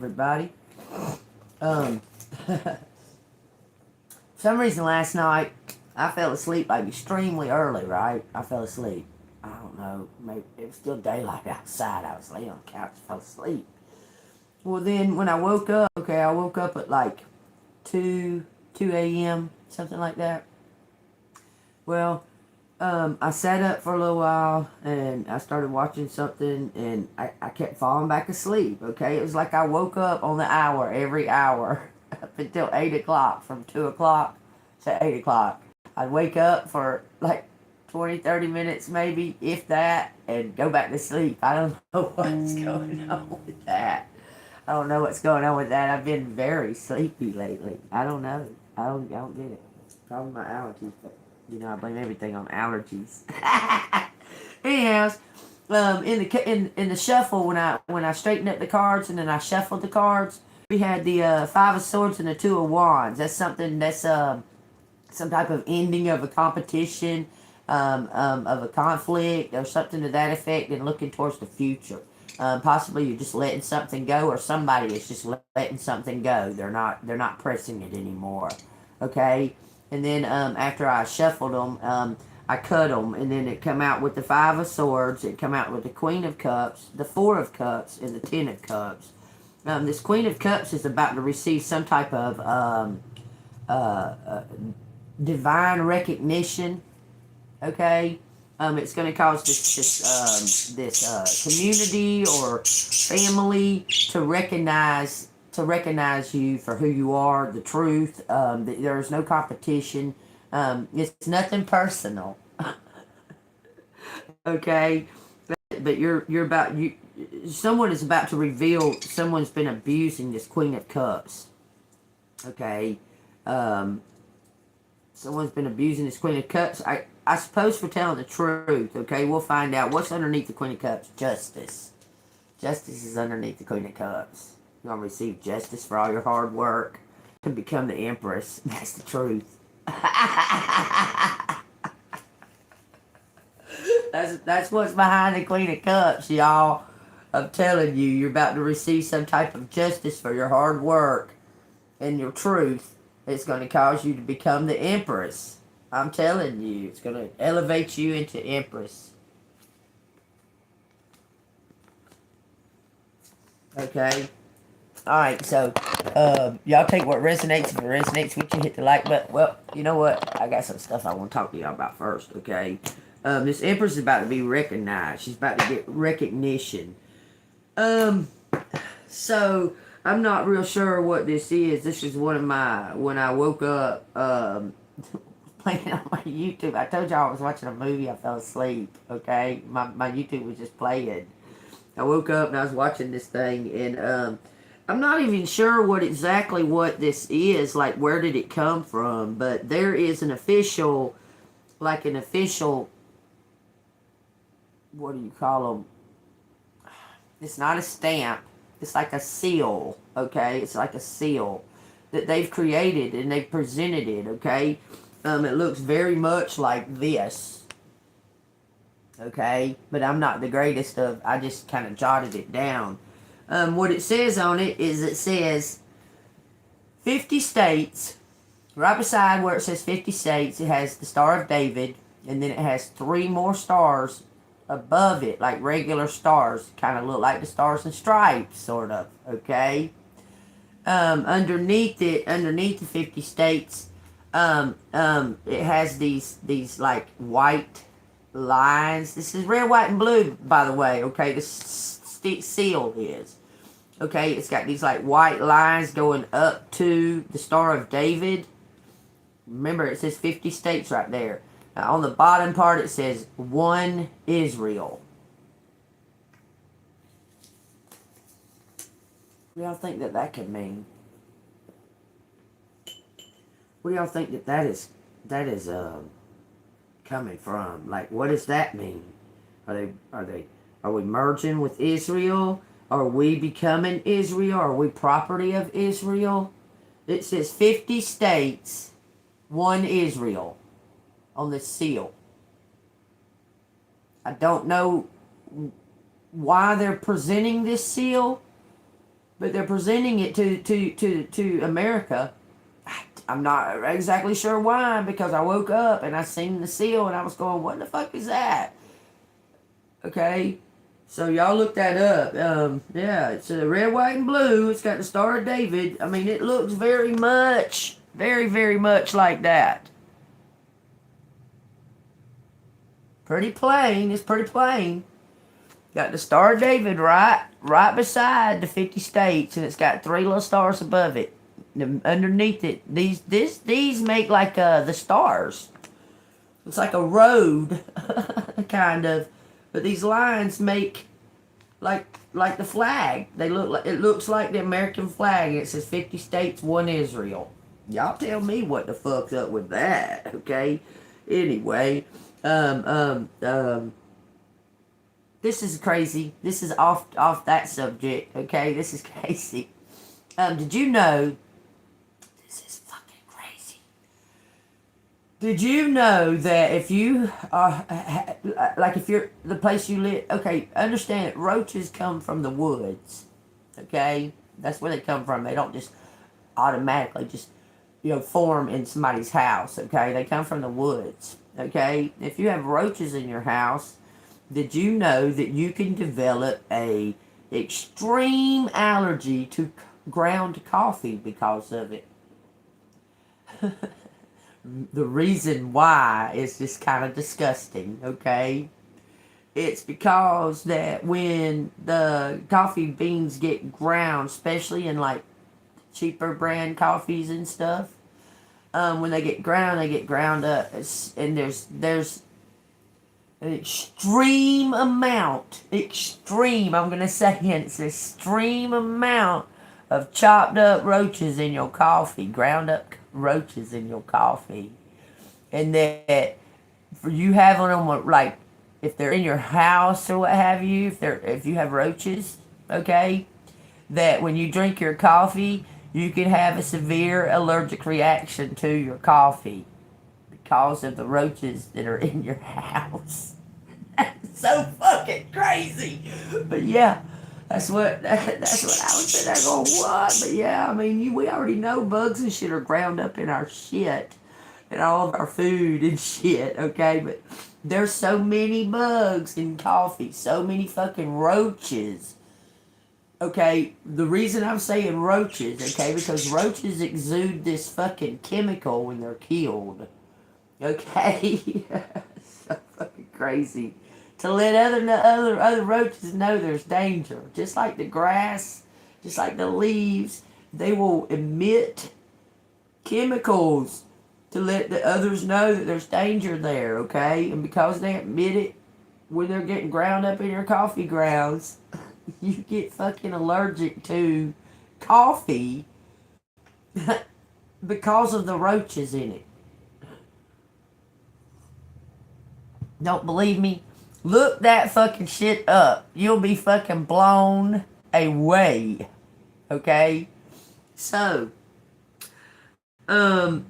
everybody. Um, for some reason last night I fell asleep like extremely early, right? I fell asleep. I don't know, maybe it was still daylight outside. I was laying on the couch, fell asleep. Well, then when I woke up, okay, I woke up at like 2 a.m., something like that. Well, I sat up for a little while and I started watching something and I kept falling back asleep, okay? It was like I woke up on the hour every hour up until 8 o'clock, from 2 o'clock to 8 o'clock. I'd wake up for like 20, 30 minutes maybe, if that, and go back to sleep. I don't know what's going on with that. I don't know what's going on with that. I've been very sleepy lately. I don't know. I don't get it. Probably my allergies, but I blame everything on allergies. Anyhow, in the shuffle, when I straightened up the cards and then I shuffled the cards, we had the Five of Swords and the Two of Wands. That's something that's some type of ending of a competition, of a conflict, or something to that effect, and looking towards the future. Possibly you're just letting something go, or somebody is just letting something go. They're not pressing it anymore. Okay, and then after I shuffled them, I cut them, and then it come out with the Five of Swords. It come out with the Queen of Cups, the Four of Cups, and the Ten of Cups. This Queen of Cups is about to receive some type of divine recognition. Okay, it's going to cause this community or family to recognize you for who you are, the truth. There's no competition. It's nothing personal. Okay, but you're about you. Someone is about to reveal someone's been abusing this Queen of Cups. Okay, um, someone's been abusing this Queen of Cups. I suppose for telling the truth. Okay, we'll find out what's underneath the Queen of Cups. Justice. Justice is underneath the Queen of Cups. You're gonna receive justice for all your hard work to become the Empress. That's the truth. That's what's behind the Queen of Cups, y'all. I'm telling you, you're about to receive some type of justice for your hard work and your truth. It's going to cause you to become the Empress. I'm telling you, it's going to elevate you into Empress. Okay? Alright, so y'all take what resonates. If it resonates with you, hit the like button. Well, you know what? I got some stuff I want to talk to y'all about first, okay? This Empress is about to be recognized. She's about to get recognition. So I'm not real sure what this is. This is one of my, when I woke up, playing on my YouTube. I told y'all I was watching a movie. I fell asleep, okay? My YouTube was just playing. I woke up and I was watching this thing, and I'm not even sure what this is, like where did it come from, but there is an official, what do you call them? It's not a stamp. It's like a seal, okay? It's like a seal that they've created and they've presented it, okay? It looks very much like this, okay? But I'm not the greatest of, I just kind of jotted it down. What it says on it is it says 50 states. Right beside where it says 50 states, it has the Star of David, and then it has 3 more stars above it, like regular stars, kind of look like the Stars and Stripes, sort of, okay? Underneath the 50 states, it has these like white lines. This is red, white, and blue, by the way, okay? The seal is. Okay, it's got these like white lines going up to the Star of David. Remember, it says 50 states right there. Now, on the bottom part, it says One Israel. What do y'all think that could mean? What do y'all think that is coming from? Like, what does that mean? Are we merging with Israel? Are we becoming Israel? Are we property of Israel? It says 50 states, One Israel on the seal. I don't know why they're presenting this seal, but they're presenting it to America. I'm not exactly sure why, because I woke up and I seen the seal and I was going, what the fuck is that? Okay, so y'all look that up. Yeah, it's a red, white, and blue. It's got the Star of David. I mean, it looks very much, very much like that. Pretty plain. It's pretty plain. Got the Star of David right beside the 50 states, and it's got 3 little stars above it. Underneath it, these make like the stars. It's like a road, kind of, but these lines make like the flag. They look like, it looks like the American flag. It says 50 states, 1 Israel. Y'all tell me what the fuck's up with that, okay? Anyway, this is crazy. This is off that subject, okay? This is crazy. Did you know? This is fucking crazy. Did you know that if you like if you're the place you live, okay, understand it, roaches come from the woods, okay? That's where they come from. They don't just automatically just, form in somebody's house, okay? They come from the woods, okay? If you have roaches in your house, did you know that you can develop a extreme allergy to ground coffee because of it? The reason why is just kind of disgusting, okay? It's because that when the coffee beans get ground, especially in like cheaper brand coffees and stuff, when they get ground up, and there's an extreme amount, I'm going to say it, it's extreme amount of chopped up roaches in your coffee, ground up roaches in your coffee. And that for you having them, like, if they're in your house or what have you, if you have roaches, okay, that when you drink your coffee, you can have a severe allergic reaction to your coffee because of the roaches that are in your house. That's so fucking crazy. But yeah, that's what I was sitting there going, what? But yeah, I mean, we already know bugs and shit are ground up in our shit and all of our food and shit, okay? But there's so many bugs in coffee, so many fucking roaches. Okay, the reason I'm saying roaches, okay, because roaches exude this fucking chemical when they're killed. Okay? So fucking crazy. To let other roaches know there's danger. Just like the grass, just like the leaves, they will emit chemicals to let the others know that there's danger there, okay? And because they emit it when they're getting ground up in your coffee grounds, you get fucking allergic to coffee because of the roaches in it. Don't believe me? Look that fucking shit up. You'll be fucking blown away. Okay? So, the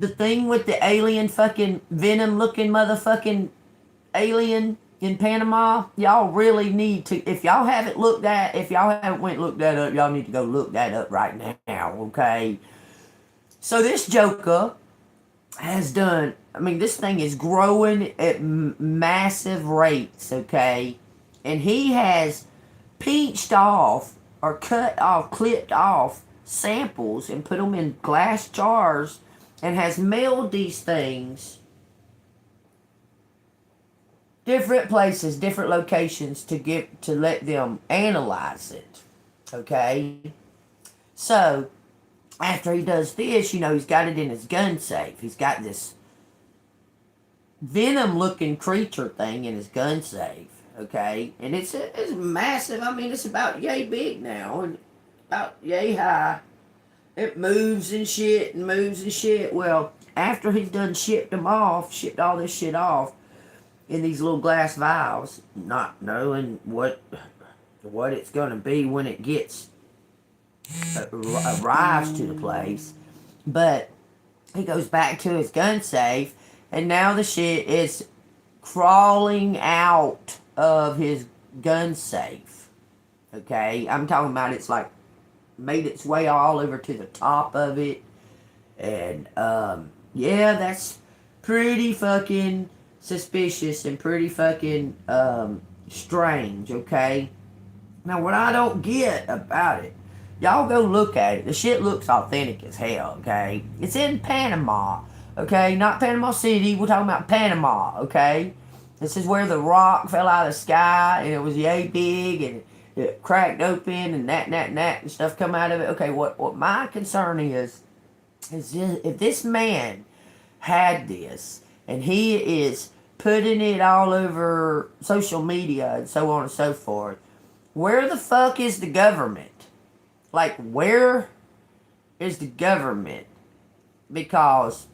thing with the alien fucking venom looking motherfucking alien in Panama, y'all really need to, if y'all haven't looked that up, y'all need to go look that up right now, okay? So this Joker has done, I mean, this thing is growing at massive rates, okay? And he has pinched off or cut off, clipped off samples and put them in glass jars and has mailed these things different places, different locations to let them analyze it. Okay? So, after he does this, he's got it in his gun safe. He's got this venom-looking creature thing in his gun safe. Okay? And it's massive. I mean, it's about yay big now. And about yay high. It moves and shit and moves and shit. Well, after he's done shipped all this shit off, in these little glass vials, not knowing what it's going to be when it gets arrives to the place. But he goes back to his gun safe, and now the shit is crawling out of his gun safe. Okay, I'm talking about it's like made its way all over to the top of it. And, yeah, that's pretty fucking suspicious and pretty fucking, strange, okay? Now, what I don't get about it, y'all go look at it. The shit looks authentic as hell, okay? It's in Panama, okay? Not Panama City. We're talking about Panama, okay? This is where the rock fell out of the sky and it was yay big and it cracked open and that and stuff come out of it. Okay, what my concern is if this man had this and he is putting it all over social media and so on and so forth, where the fuck is the government? Like, where is the government? Because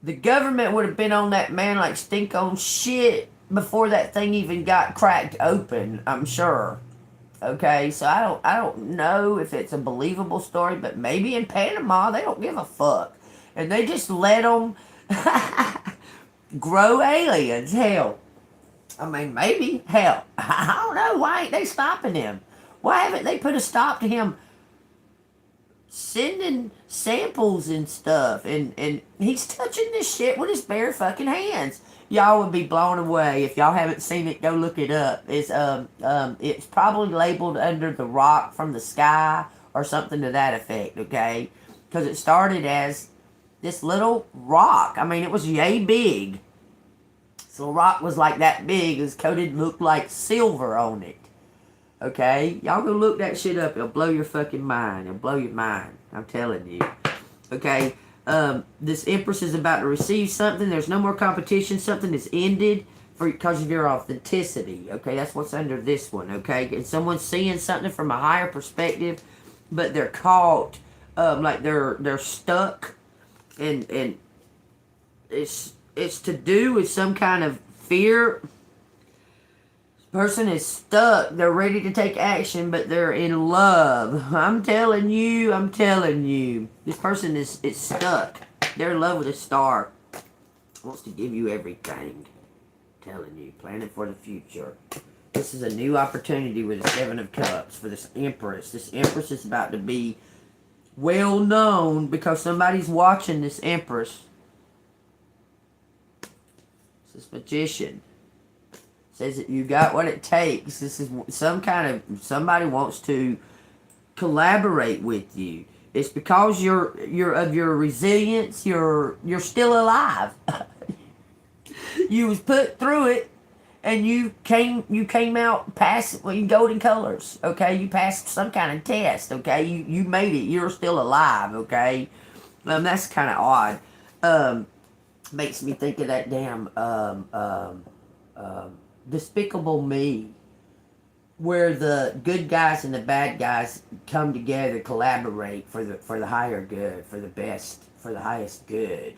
the government would have been on that man like stink on shit before that thing even got cracked open, I'm sure. Okay, so I don't know if it's a believable story, but maybe in Panama they don't give a fuck. And they just let them grow aliens. Hell, I mean, maybe. Hell, I don't know. Why ain't they stopping him? Why haven't they put a stop to him sending samples and stuff? And he's touching this shit with his bare fucking hands. Y'all would be blown away if y'all haven't seen it. Go look it up. It's probably labeled under the rock from the sky or something to that effect. Okay, because it started as this little rock. I mean, it was yay big. So the rock was like that big. It was coated, looked like silver on it. Okay, y'all go look that shit up. It'll blow your fucking mind. It'll blow your mind. I'm telling you. Okay. This Empress is about to receive something. There's no more competition. Something is ended because of your authenticity. Okay, that's what's under this one. Okay, and someone's seeing something from a higher perspective, but they're caught, like they're stuck, and it's to do with some kind of fear. Person is stuck. They're ready to take action, but they're in love. I'm telling you. This person is stuck. They're in love with a star. Wants to give you everything. I'm telling you. Planning for the future. This is a new opportunity with the Seven of Cups for this Empress. This Empress is about to be well known because somebody's watching this Empress. This Magician. Says that you got what it takes. This is somebody wants to collaborate with you. It's because you're of your resilience. You're still alive. You was put through it, and you came out past golden colors. Okay, you passed some kind of test. Okay, you made it. You're still alive. Okay, that's kind of odd. Makes me think of that damn Despicable Me, where the good guys and the bad guys come together, collaborate for the higher good, for the best, for the highest good.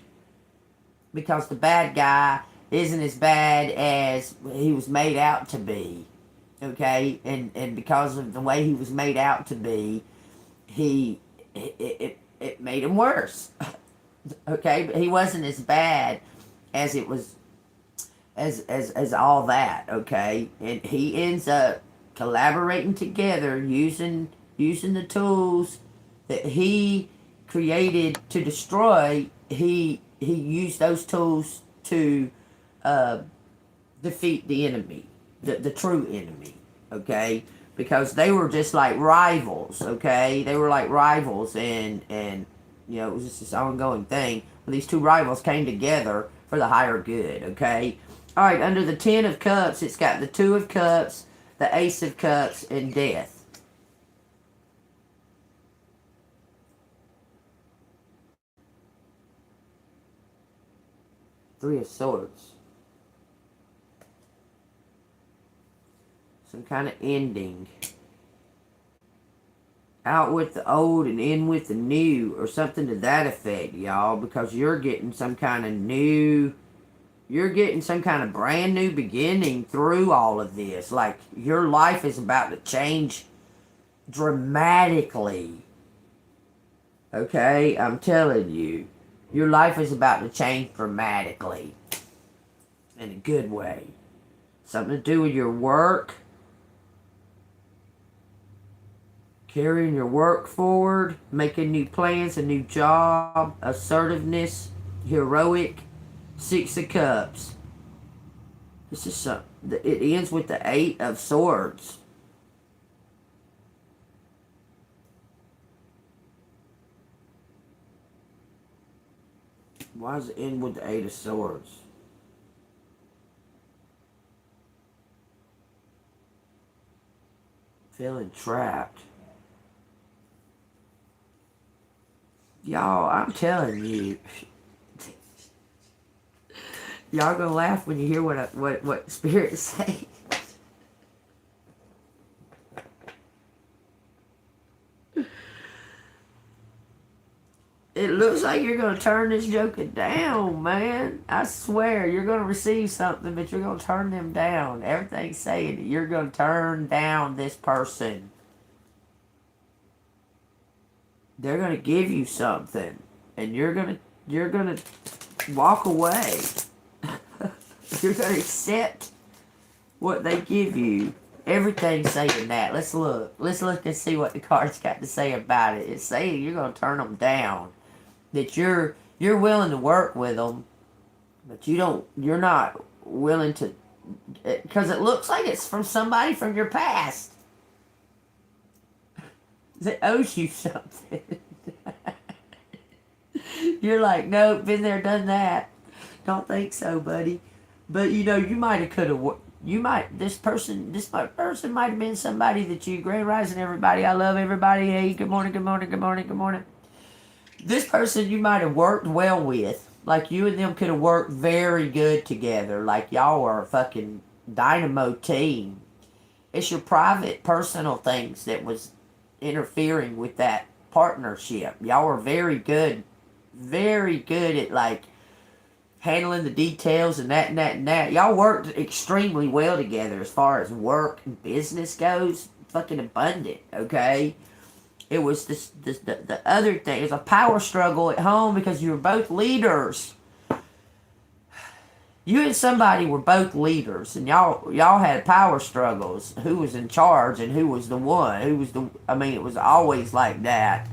Because the bad guy isn't as bad as he was made out to be, okay? And because of the way he was made out to be, it made him worse, okay? But he wasn't as bad as it was. As all that, okay? And he ends up collaborating together using the tools that he created to destroy. He used those tools to defeat the enemy, the true enemy, okay? Because they were just like rivals, okay? They were like rivals, and you know, it was just this ongoing thing where these two rivals came together for the higher good, okay? All right, under the Ten of Cups, it's got the Two of Cups, the Ace of Cups, and Death. Three of Swords. Some kind of ending. Out with the old and in with the new, or something to that effect, y'all, because you're getting some kind of new... You're getting some kind of brand new beginning through all of this. Like, your life is about to change dramatically. Okay? I'm telling you. Your life is about to change dramatically. In a good way. Something to do with your work. carrying your work forward, making new plans, a new job, assertiveness, heroic. Six of Cups. This is some. It ends with the Eight of Swords. Why does it end with the Eight of Swords? Feeling trapped. Y'all, I'm telling you. Y'all gonna laugh when you hear what Spirit say. It looks like you're gonna turn this joker down, man. I swear, you're gonna receive something, but you're gonna turn them down. Everything's saying that you're gonna turn down this person. They're gonna give you something, and you're gonna walk away. You're gonna accept what they give you. Everything's saying that. Let's look. Let's look and see what the cards got to say about it. It's saying you're gonna turn them down. That you're willing to work with them, but you're not willing to, because it looks like it's from somebody from your past that owes you something. You're like, nope, been there, done that. Don't think so, buddy. But you might have could have. This person might have been somebody that you. Grand Rising, everybody. I love everybody. Hey, good morning, good morning, good morning, good morning. This person you might have worked well with. Like you and them could have worked very good together. Like y'all were a fucking dynamo team. It's your private, personal things that was interfering with that partnership. Y'all were very good at like handling the details and that and that and that. Y'all worked extremely well together as far as work and business goes. Fucking abundant, okay? It was the other thing. It was a power struggle at home because you were both leaders. You and somebody were both leaders, and y'all had power struggles. Who was in charge and who was the one? It was always like that.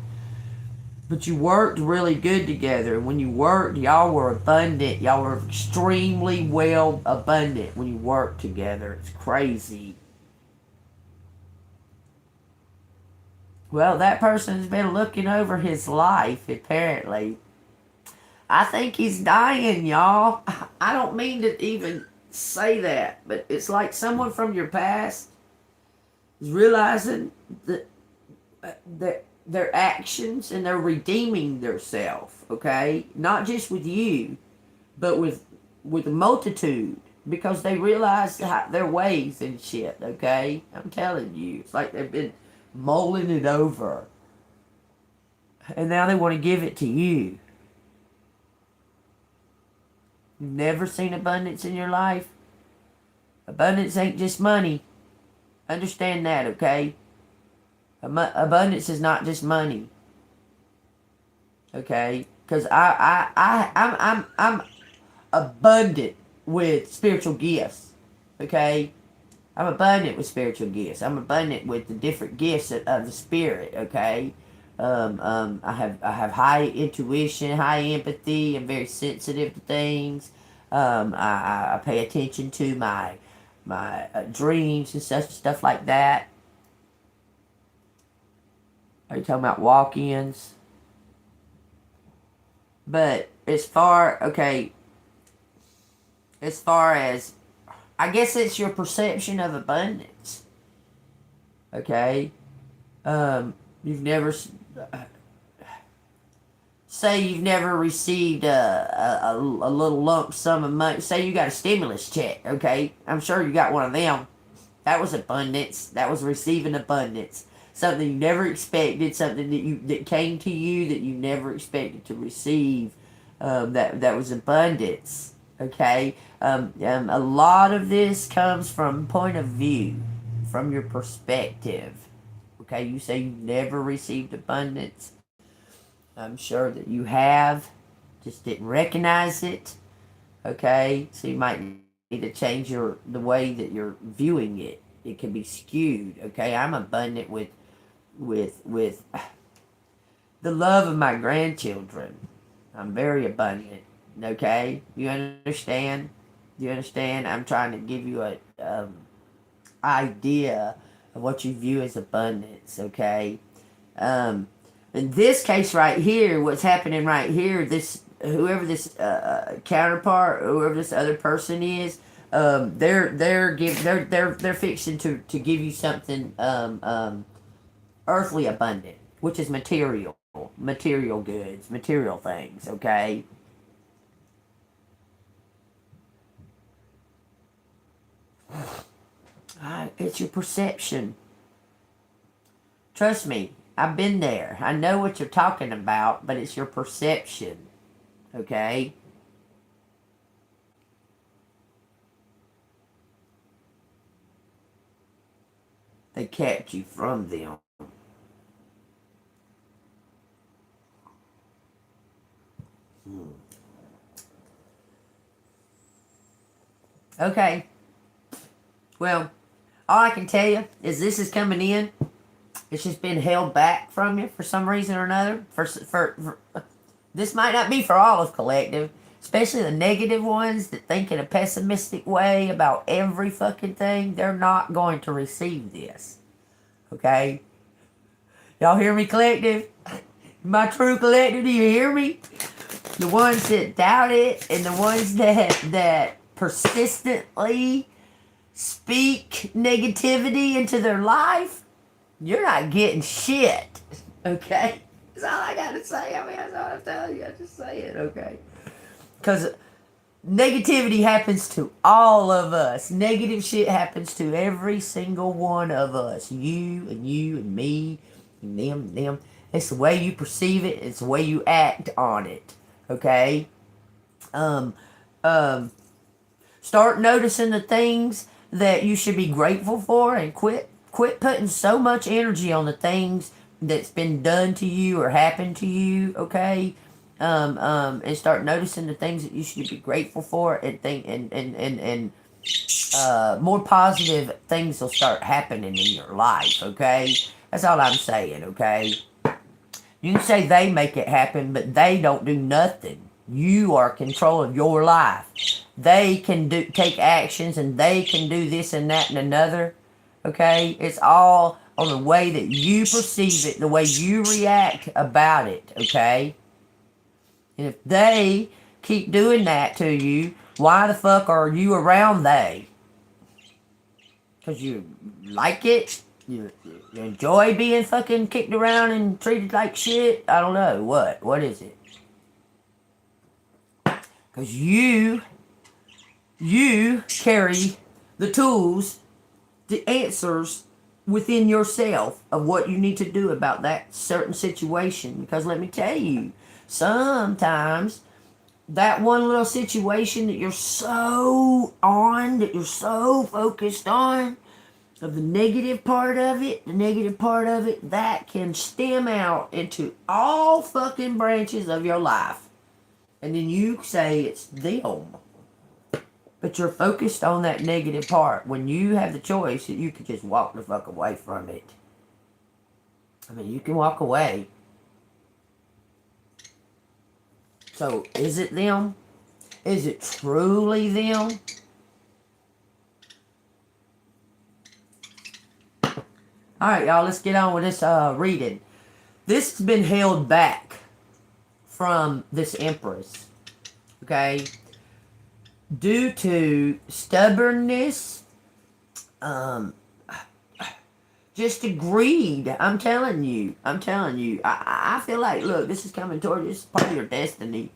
But you worked really good together. And when you worked, y'all were abundant. Y'all were extremely well abundant when you worked together. It's crazy. Well, that person's been looking over his life, apparently. I think he's dying, y'all. I don't mean to even say that, but it's like someone from your past is realizing that their actions and they're redeeming themselves, okay? Not just with you, but with the multitude, because they realize their ways and shit, okay? I'm telling you, it's like they've been mulling it over, and now they want to give it to you. You've never seen abundance in your life? Abundance ain't just money. Understand that, okay? Abundance is not just money. Okay? Because I'm abundant with spiritual gifts. Okay? I'm abundant with spiritual gifts. I'm abundant with the different gifts of the spirit. Okay? I have high intuition, high empathy. I'm very sensitive to things. I pay attention to my dreams and stuff like that. Are you talking about walk-ins? But as far as, I guess it's your perception of abundance. Okay? You've never, say you've never received a little lump sum of money. Say you got a stimulus check, okay? I'm sure you got one of them. That was abundance. That was receiving abundance. Something you never expected, something that came to you that you never expected to receive. That was abundance. Okay? A lot of this comes from point of view, from your perspective. Okay, you say you've never received abundance. I'm sure that you have, just didn't recognize it. Okay, so you might need to change the way that you're viewing it. It can be skewed. Okay, I'm abundant with with the love of my grandchildren. I'm very abundant. Okay, you understand? You understand? I'm trying to give you a idea of what you view as abundance. Okay. In this case right here, what's happening right here, this whoever this counterpart, whoever this other person is, they're fixing to give you something earthly abundant, which is material goods, material things. Okay. It's your perception. Trust me, I've been there. I know what you're talking about, but it's your perception. Okay? They kept you from them. Okay. Well, all I can tell you is this is coming in. It's just been held back from you for some reason or another. For this might not be for all of collective, especially the negative ones that think in a pessimistic way about every fucking thing. They're not going to receive this. Okay? Y'all hear me, collective? My true collective, do you hear me? The ones that doubt it and the ones that persistently speak negativity into their life, you're not getting shit. Okay? That's all I gotta say. I mean, that's all I'm telling you. I just say it, okay? Because negativity happens to all of us. Negative shit happens to every single one of us. You and me and them. It's the way you perceive it. It's the way you act on it. Okay? Um, Start noticing the things that you should be grateful for and quit putting so much energy on the things that's been done to you or happened to you, okay? And start noticing the things that you should be grateful for and think and more positive things will start happening in your life, okay? That's all I'm saying, okay? You can say they make it happen, but they don't do nothing. You are in control of your life. They can take actions and they can do this and that and another. Okay? It's all on the way that you perceive it, the way you react about it. Okay? And if they keep doing that to you, why the fuck are you around they? Because you like it? You enjoy being fucking kicked around and treated like shit? I don't know. What is it? Because you carry the tools, the answers within yourself of what you need to do about that certain situation. Because let me tell you, sometimes that one little situation that you're so on, that you're so focused on, of the negative part of it, that can stem out into all fucking branches of your life. And then you say it's them. But you're focused on that negative part when you have the choice that you could just walk the fuck away from it. I mean, you can walk away. So, is it them? Is it truly them? Alright, y'all, let's get on with this reading. This has been held back from this Empress. Okay? Due to stubbornness, just greed. I'm telling you. I feel like, look, this is coming toward you. This is part of your destiny.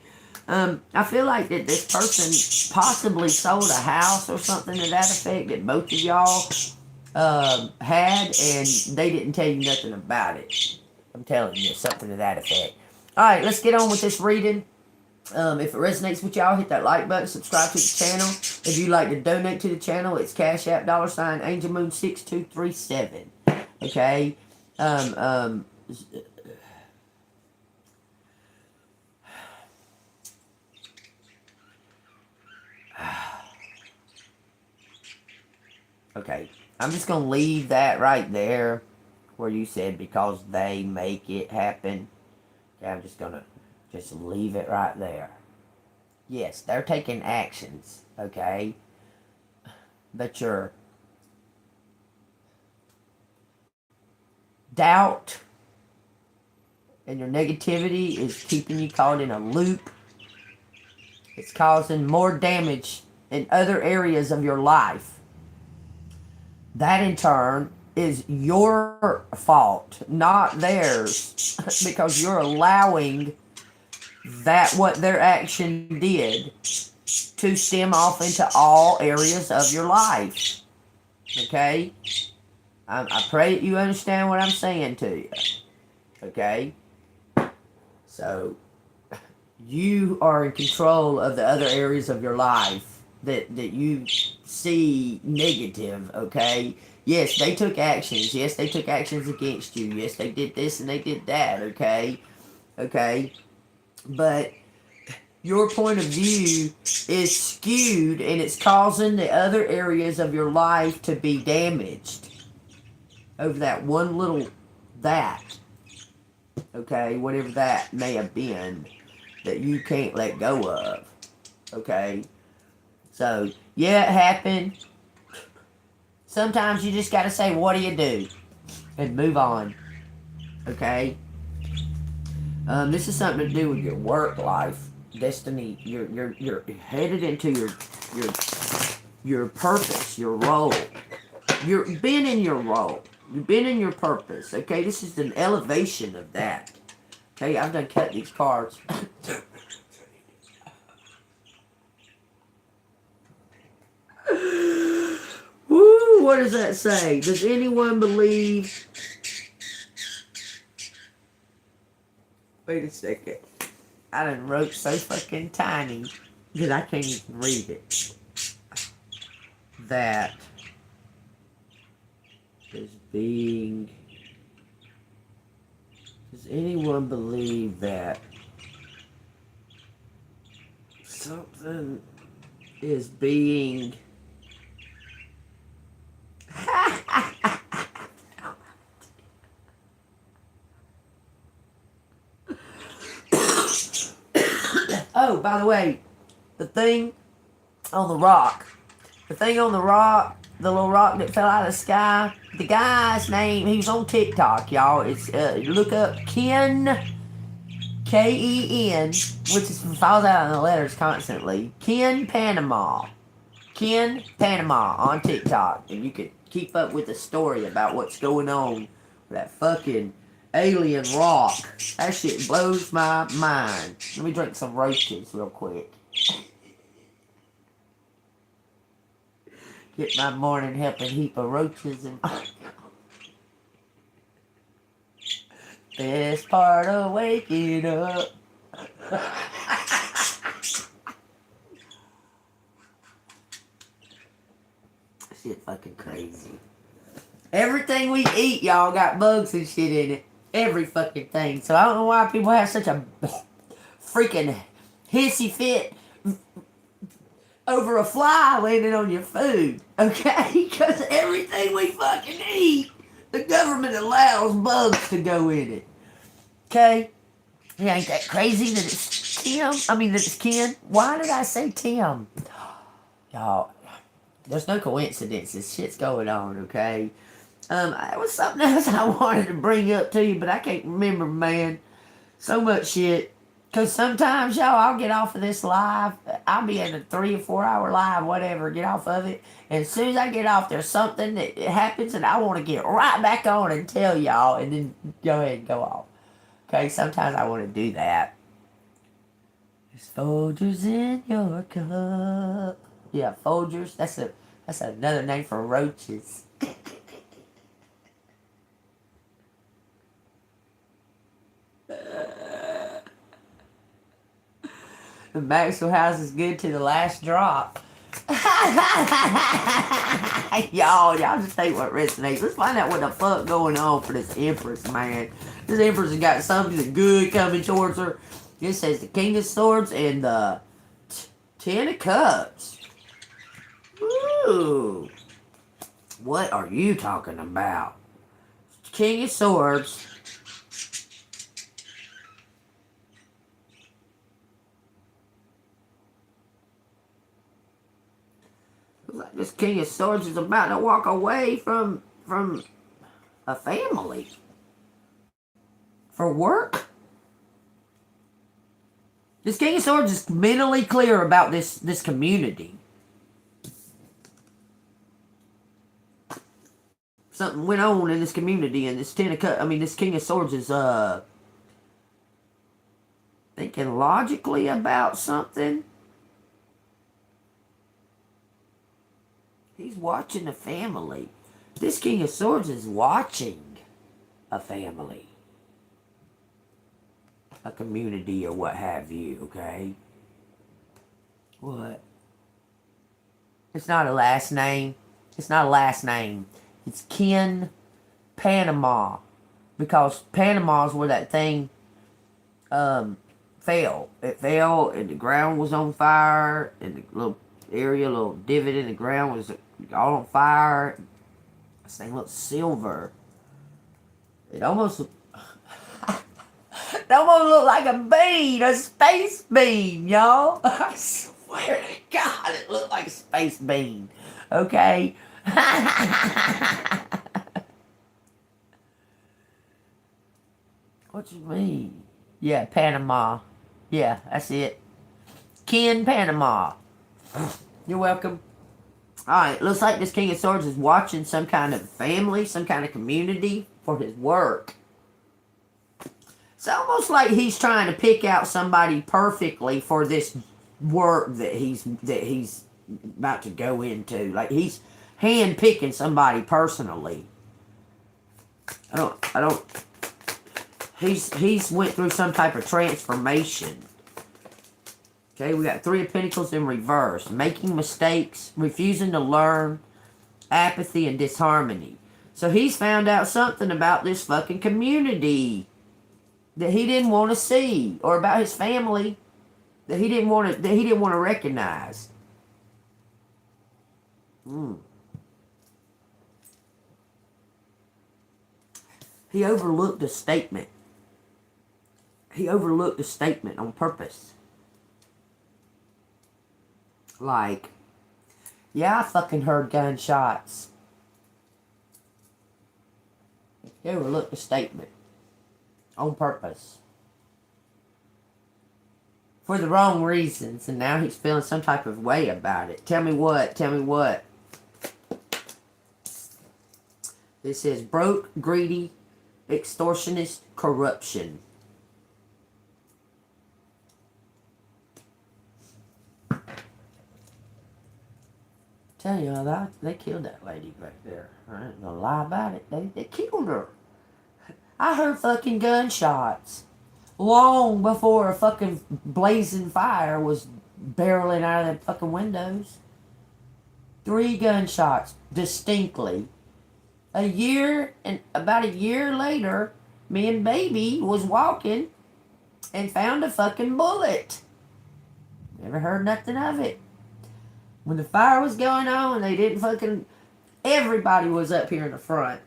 I feel like that this person possibly sold a house or something to that effect that both of y'all had, and they didn't tell you nothing about it. I'm telling you, something to that effect. Alright, let's get on with this reading. If it resonates with y'all, hit that like button, subscribe to the channel. If you'd like to donate to the channel, it's Cash App $AngelMoon6237. Okay? Okay. I'm just going to leave that right there. where you said because they make it happen. Okay, I'm just gonna just leave it right there. Yes, they're taking actions, okay? But your doubt and your negativity is keeping you caught in a loop. It's causing more damage in other areas of your life. That in turn is your fault, not theirs, because you're allowing that what their action did to stem off into all areas of your life. Okay? I pray that you understand what I'm saying to you. Okay? So, you are in control of the other areas of your life that you see negative, okay? Yes, they took actions. Yes, they took actions against you. Yes, they did this and they did that, okay? Okay? But your point of view is skewed and it's causing the other areas of your life to be damaged over that one little that, okay? Whatever that may have been that you can't let go of, okay? So, yeah, it happened. Sometimes you just gotta say, what do you do? And move on, okay? This is something to do with your work life, destiny. You're headed into your your purpose, your role. You've been in your role. You've been in your purpose, okay? This is an elevation of that. Okay, I've done cut these cards. Woo, what does that say? Does anyone believe... Wait a second. I done wrote so fucking tiny that I can't even read it. That is being... Does anyone believe that something is being... Oh, by the way, the thing on the rock, the little rock that fell out of the sky, the guy's name, he was on TikTok, y'all. It's, look up Ken, K-E-N, which is, falls out in the letters constantly, Ken Panama on TikTok, and you can keep up with the story about what's going on with that fucking alien rock. That shit blows my mind. Let me drink some roaches real quick. Get my morning helping heap of roaches in my... Best part of waking up. Shit fucking crazy. Everything we eat, y'all, got bugs and shit in it. Every fucking thing. So I don't know why people have such a freaking hissy fit over a fly landing on your food. Okay? Because everything we fucking eat, the government allows bugs to go in it. Okay? Yeah, ain't that crazy that it's Tim? I mean, that it's Ken? Why did I say Tim? Y'all, there's no coincidences. Shit's going on, okay? It was something else I wanted to bring up to you, but I can't remember, man. So much shit. Because sometimes, y'all, I'll get off of this live. I'll be in a 3 or 4 hour live, whatever, get off of it. And as soon as I get off, there's something that happens, and I want to get right back on and tell y'all, and then go ahead and go off. Okay, sometimes I want to do that. There's Folgers in your cup. Yeah, Folgers. That's another name for roaches. The Maxwell House is good to the last drop. y'all just think what resonates. Let's find out what the fuck going on for this Empress, man. This Empress has got something good coming towards her. It says the King of Swords and the Ten of Cups. Ooh. What are you talking about? King of Swords. Like this King of Swords is about to walk away from a family for work. This King of Swords is mentally clear about this community. Something went on in this community, and this this King of Swords is thinking logically about something. He's watching a family. This King of Swords is watching a family. A community or what have you, okay? What? It's not a last name. It's not a last name. It's Ken Panama. Because Panama's where that thing fell. It fell and the ground was on fire. And the little area, little divot in the ground was all on fire. This thing looked silver. It almost looked like a bean, a space bean, y'all. I swear to God, it looked like a space bean. Okay? What you mean? Yeah, Panama. Yeah, that's it. Ken Panama. You're welcome. Alright, looks like this King of Swords is watching some kind of family, some kind of community for his work. It's almost like he's trying to pick out somebody perfectly for this work that he's about to go into. Like he's hand picking somebody personally. He's went through some type of transformation. Okay, we got Three of Pentacles in reverse. Making mistakes, refusing to learn, apathy, and disharmony. So he's found out something about this fucking community that he didn't want to see, or about his family that he didn't want to recognize. He overlooked a statement. He overlooked a statement on purpose. Like, yeah, I fucking heard gunshots. He overlooked a statement. On purpose. For the wrong reasons. And now he's feeling some type of way about it. Tell me what? Tell me what? This says broke, greedy, extortionist, corruption. Tell you that they killed that lady back there. I ain't gonna lie about it. They killed her. I heard fucking gunshots long before a fucking blazing fire was barreling out of the fucking windows. 3 gunshots distinctly. About a year later, me and baby was walking and found a fucking bullet. Never heard nothing of it. When the fire was going on, they didn't fucking... Everybody was up here in the front.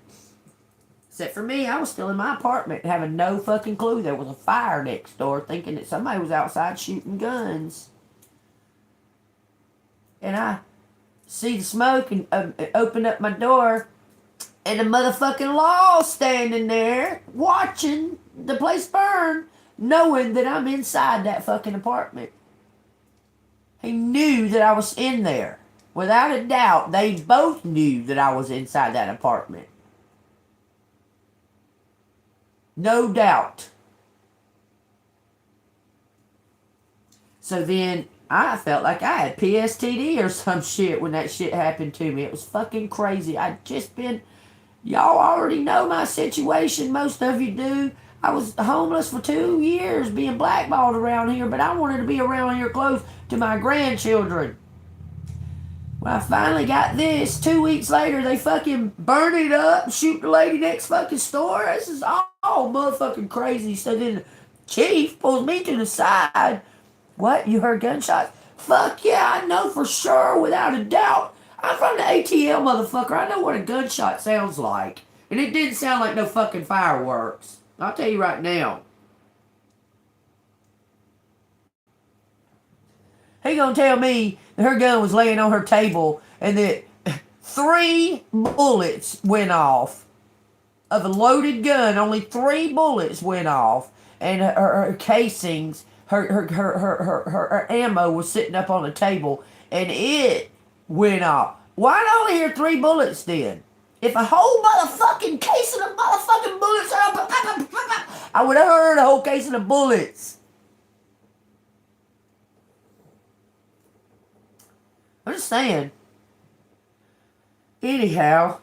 Except for me, I was still in my apartment having no fucking clue there was a fire next door, thinking that somebody was outside shooting guns. And I see the smoke and open up my door, and the motherfucking law standing there watching the place burn, knowing that I'm inside that fucking apartment. He knew that I was in there. Without a doubt, they both knew that I was inside that apartment. No doubt. So then I felt like I had PSTD or some shit when that shit happened to me. It was fucking crazy. I'd just been... Y'all already know my situation. Most of you do. I was homeless for 2 years being blackballed around here, but I wanted to be around here close to my grandchildren. When I finally got this, 2 weeks later, they fucking burn it up, shoot the lady next fucking store. This is all motherfucking crazy. So then the chief pulls me to the side. What? You heard gunshots? Fuck yeah, I know for sure, without a doubt. I'm from the ATL, motherfucker. I know what a gunshot sounds like. And it didn't sound like no fucking fireworks. I'll tell you right now. He gonna tell me that her gun was laying on her table and that 3 bullets went off of a loaded gun. Only 3 bullets went off, and her casings, her ammo was sitting up on the table, and it went off. Why did I only hear 3 bullets then? If a whole motherfucking casing of motherfucking bullets, I would have heard a whole casing of bullets. I'm just saying. Anyhow,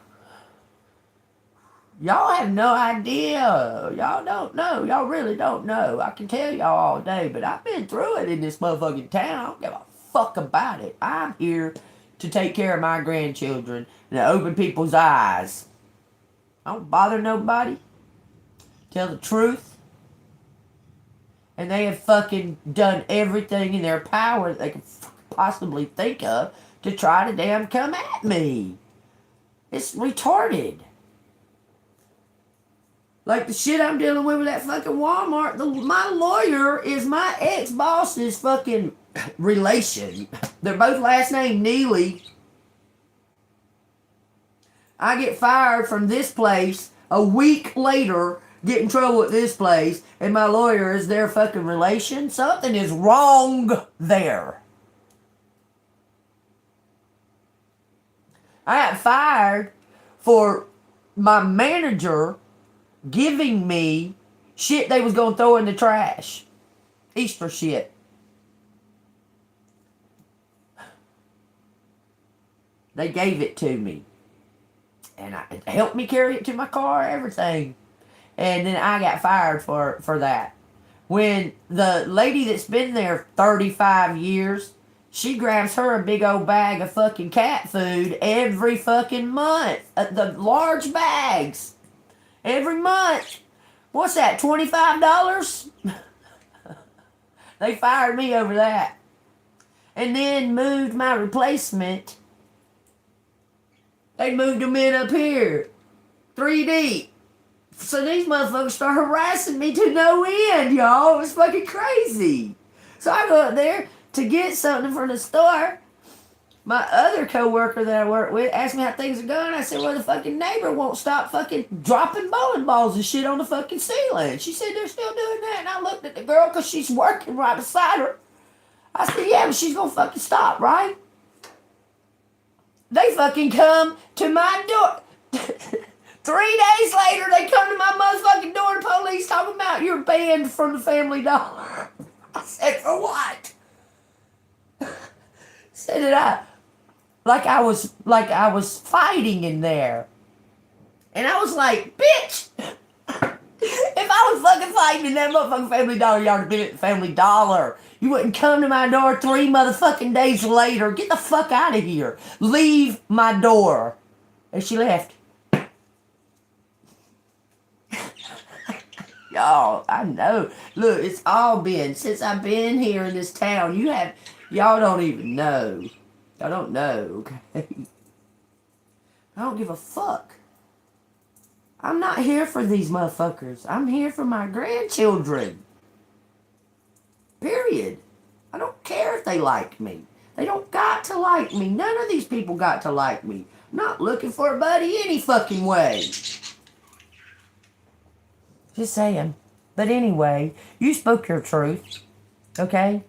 y'all have no idea. Y'all don't know. Y'all really don't know. I can tell y'all all day, but I've been through it in this motherfucking town. I don't give a fuck about it. I'm here to take care of my grandchildren and to open people's eyes. I don't bother nobody. Tell the truth. And they have fucking done everything in their power that they can possibly think of to try to damn come at me. It's retarded. Like the shit I'm dealing with that fucking Walmart. My lawyer is my ex-boss's fucking relation. They're both last name Neely. I get fired from this place a week later, get in trouble with this place, and my lawyer is their fucking relation. Something is wrong there. I got fired for my manager giving me shit they was going to throw in the trash. Easter shit. They gave it to me. And it helped me carry it to my car, everything. And then I got fired for that. When the lady that's been there 35 years, she grabs her a big old bag of fucking cat food every fucking month. The large bags. Every month. What's that, $25? They fired me over that. And then moved my replacement. They moved them in up here. 3 deep. So these motherfuckers start harassing me to no end, y'all. It was fucking crazy. So I go up there to get something from the store. My other coworker that I work with asked me how things are going. I said, well, the fucking neighbor won't stop fucking dropping bowling balls and shit on the fucking ceiling. She said they're still doing that. And I looked at the girl because she's working right beside her. I said, yeah, but she's going to fucking stop, right? They fucking come to my door. 3 days later, they come to my motherfucking door, the police talking about you're banned from the Family Dollar. I said, for what? Said that like I was fighting in there. And I was like, bitch, if I was fucking fighting in that motherfucking Family Dollar, y'all would have been at the Family Dollar. You wouldn't come to my door 3 motherfucking days later. Get the fuck out of here. Leave my door. And she left. Y'all, I know. Look, it's all been, since I've been here in this town, y'all don't even know. Y'all don't know, okay? I don't give a fuck. I'm not here for these motherfuckers. I'm here for my grandchildren. Period. I don't care if they like me. They don't got to like me. None of these people got to like me. I'm not looking for a buddy any fucking way. Just saying. But anyway, you spoke your truth. Okay?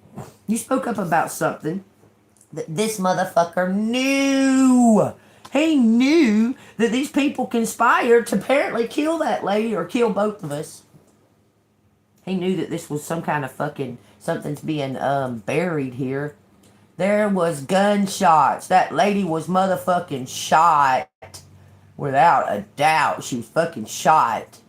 You spoke up about something that this motherfucker knew. He knew that these people conspired to apparently kill that lady or kill both of us. He knew that this was some kind of fucking, something's being buried here. There was gunshots. That lady was motherfucking shot. Without a doubt, she was fucking shot.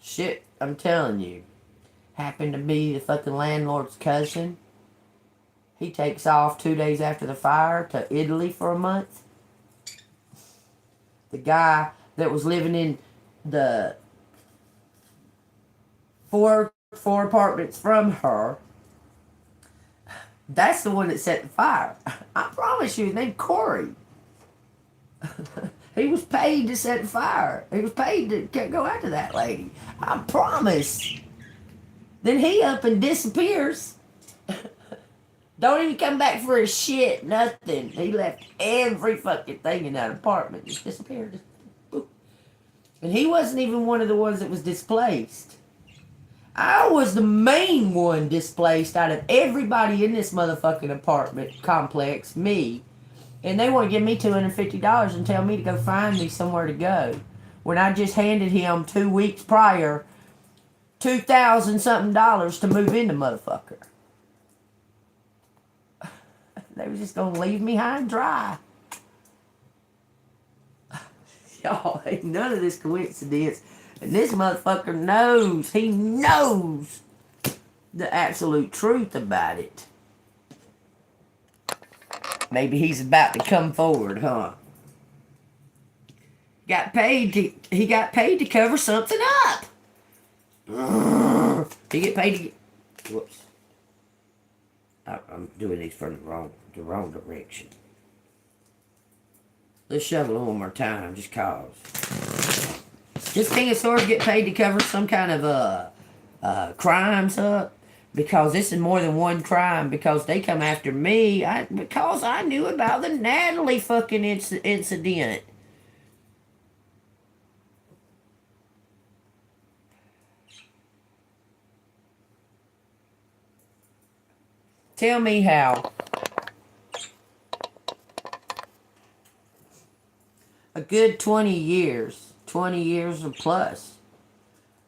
Shit, I'm telling you. Happened to be the fucking landlord's cousin. He takes off 2 days after the fire to Italy for a month. The guy that was living in the four apartments from her, That's the one that set the fire. I promise you, his name Corey. He was paid to set the fire. He was paid to go after that lady. I promise. Then he up and disappears. Don't even come back for his shit, nothing. He left every fucking thing in that apartment. Just disappeared. And he wasn't even one of the ones that was displaced. I was the main one displaced out of everybody in this motherfucking apartment complex, me. And they want to give me $250 and tell me to go find me somewhere to go. When I just handed him 2 weeks prior $2,000 something to move in the motherfucker. They were just going to leave me high and dry. Y'all, ain't none of this coincidence. And this motherfucker knows, he knows the absolute truth about it. Maybe he's about to come forward, huh? He got paid to cover something up. He get paid to get, whoops. I'm doing these from the wrong direction. Let's shovel it one more time, just cause. This king of swords get paid to cover some kind of crimes up, because this is more than one crime, because they come after me because I knew about the Natalie fucking incident. Tell me how a good 20 years or plus,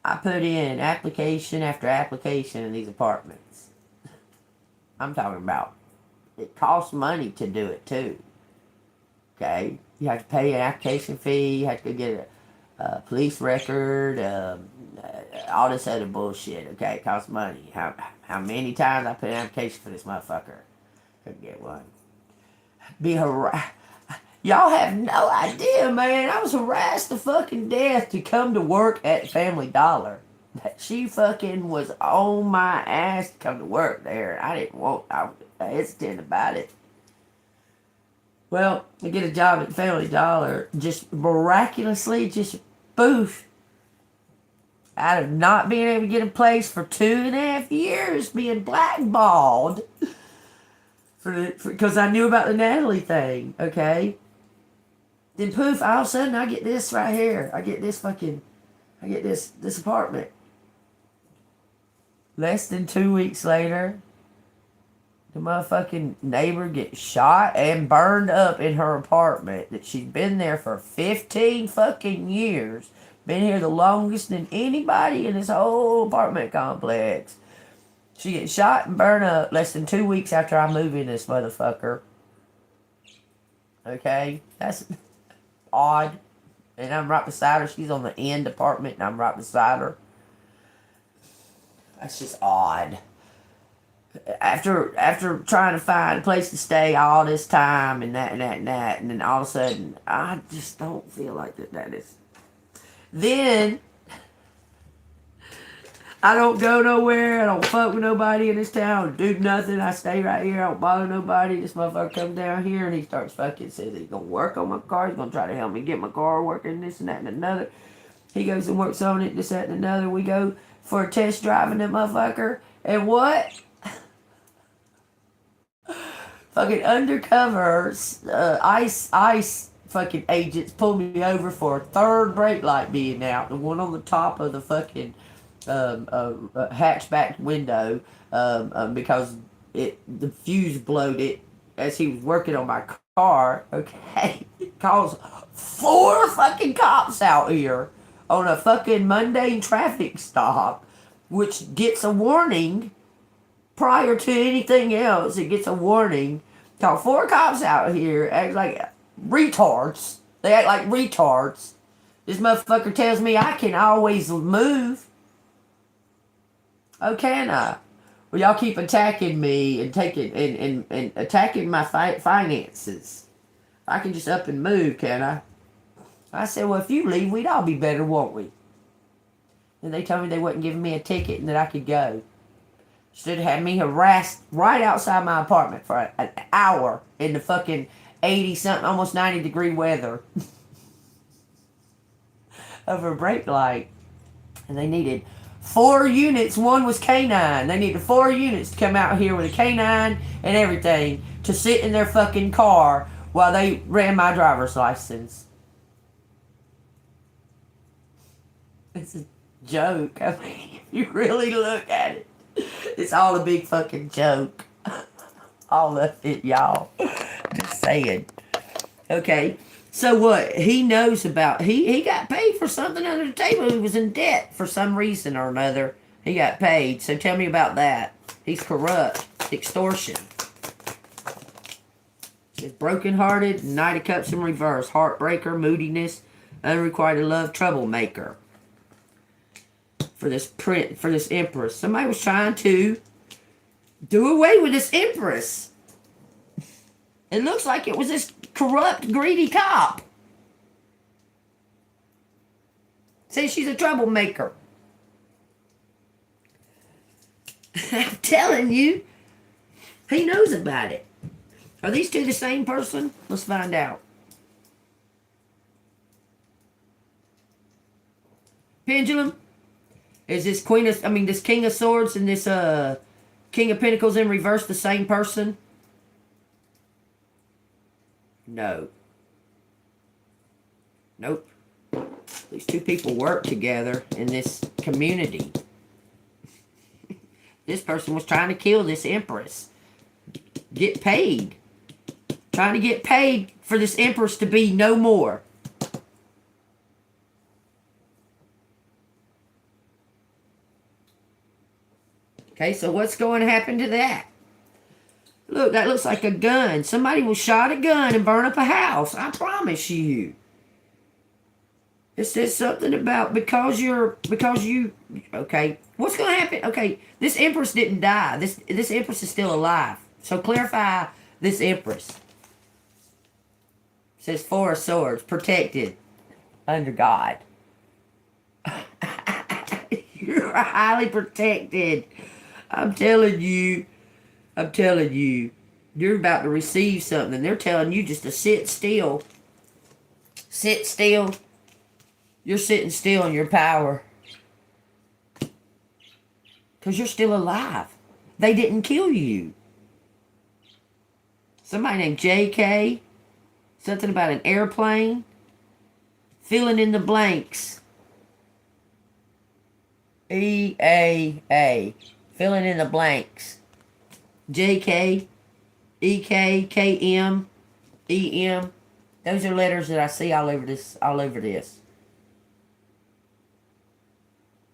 I put in application after application in these apartments. I'm talking about, it costs money to do it too. Okay? You have to pay an application fee, you have to get a police record, all this other bullshit, okay? It costs money. How many times I put an application for this motherfucker? Couldn't get one. Be harassed. Y'all have no idea, man. I was harassed to fucking death to come to work at Family Dollar. She fucking was on my ass to come to work there. I was hesitant about it. Well, I get a job at Family Dollar, just miraculously, just boof. Out of not being able to get a place for 2.5 years, being blackballed. Because I knew about the Natalie thing, okay? Then poof, all of a sudden I get this right here. I get this apartment. Less than 2 weeks later, the motherfucking neighbor gets shot and burned up in her apartment that she's been there for 15 fucking years. Been here the longest than anybody in this whole apartment complex. She gets shot and burned up less than 2 weeks after I move in this motherfucker. Okay? That's odd. And I'm right beside her. She's on the end apartment and I'm right beside her. That's just odd. After trying to find a place to stay all this time and that, and then all of a sudden, I just don't feel like that is. Then, I don't go nowhere. I don't fuck with nobody in this town. Do nothing. I stay right here. I don't bother nobody. This motherfucker comes down here and he starts fucking, says he's gonna work on my car. He's gonna try to help me get my car working, this and that and another. He goes and works on it, this, that, and another. We go for a test drive in that motherfucker. And what? Fucking undercover ICE fucking agents pulled me over for a third brake light being out. The one on the top of the fucking hatchback window because the fuse blowed as he was working on my car. Okay, it calls 4 fucking cops out here on a fucking mundane traffic stop, which gets a warning prior to anything else. It gets a warning. Call 4 cops out here, act like retards. They act like retards. This motherfucker tells me I can always move. Oh, can I? Well, y'all keep attacking me and taking and attacking my finances. I can just up and move, can I? I said, well, if you leave, we'd all be better, won't we? And they told me they wasn't giving me a ticket and that I could go. Stood had me harassed right outside my apartment for an hour in the fucking 80 something, almost 90-degree weather over a brake light. And they needed 4 units. One was canine. They needed 4 units to come out here with a canine and everything to sit in their fucking car while they ran my driver's license. It's a joke. I mean, if you really look at it, it's all a big fucking joke. All of it, y'all. Just saying. Okay. So what? He knows about... He got paid for something under the table. He was in debt for some reason or another. He got paid. So tell me about that. He's corrupt. Extortion. It's brokenhearted. Knight of Cups in reverse. Heartbreaker. Moodiness. Unrequited love. Troublemaker. For this Empress. Somebody was trying to do away with this Empress. It looks like it was this corrupt, greedy cop. Says she's a troublemaker. I'm telling you, he knows about it. Are these two the same person? Let's find out. Pendulum. Is this this King of Swords and this King of Pentacles in reverse the same person? No. Nope. These two people work together in this community. This person was trying to kill this Empress. Get paid. Trying to get paid for this Empress to be no more. Okay, so what's going to happen to that? Look, that looks like a gun. Somebody will shot a gun and burn up a house. I promise you. It says something about because you... Okay, what's going to happen? Okay, this Empress didn't die. This Empress is still alive. So clarify this Empress. It says 4 of Swords, protected under God. You're highly protected. I'm telling you, you're about to receive something. They're telling you just to sit still. Sit still. You're sitting still in your power. Because you're still alive. They didn't kill you. Somebody named JK. Something about an airplane. Filling in the blanks. EAA. Filling in the blanks. JK, EK, KM, EM. Those are letters that I see all over this.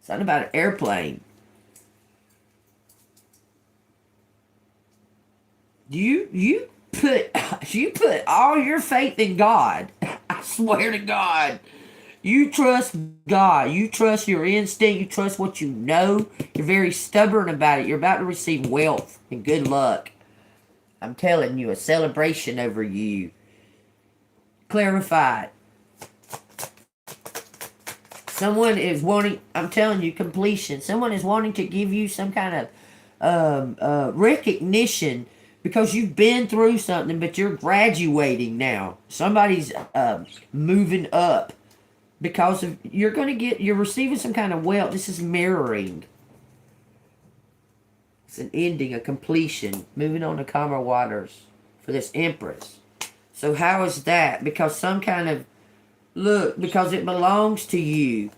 Something about an airplane. You put all your faith in God. I swear to God. You trust God. You trust your instinct. You trust what you know. You're very stubborn about it. You're about to receive wealth and good luck. I'm telling you, a celebration over you. Clarified. Someone is wanting, I'm telling you, completion. Someone is wanting to give you some kind of recognition because you've been through something, but you're graduating now. Somebody's moving up. Because of you're receiving some kind of wealth. This is mirroring. It's an ending, a completion. Moving on to calmer waters for this Empress. So how is that? Because some kind of because it belongs to you.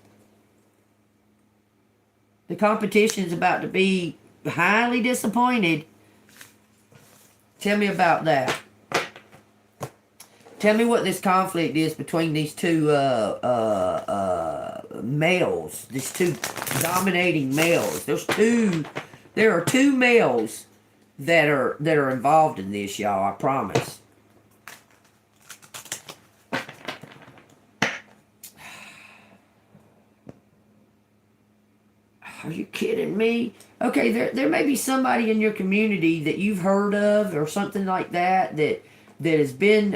The competition is about to be highly disappointed. Tell me about that. Tell me what this conflict is between these two males. These two dominating males. There are two males that are involved in this, y'all. I promise. Are you kidding me? Okay, there may be somebody in your community that you've heard of or something like that has been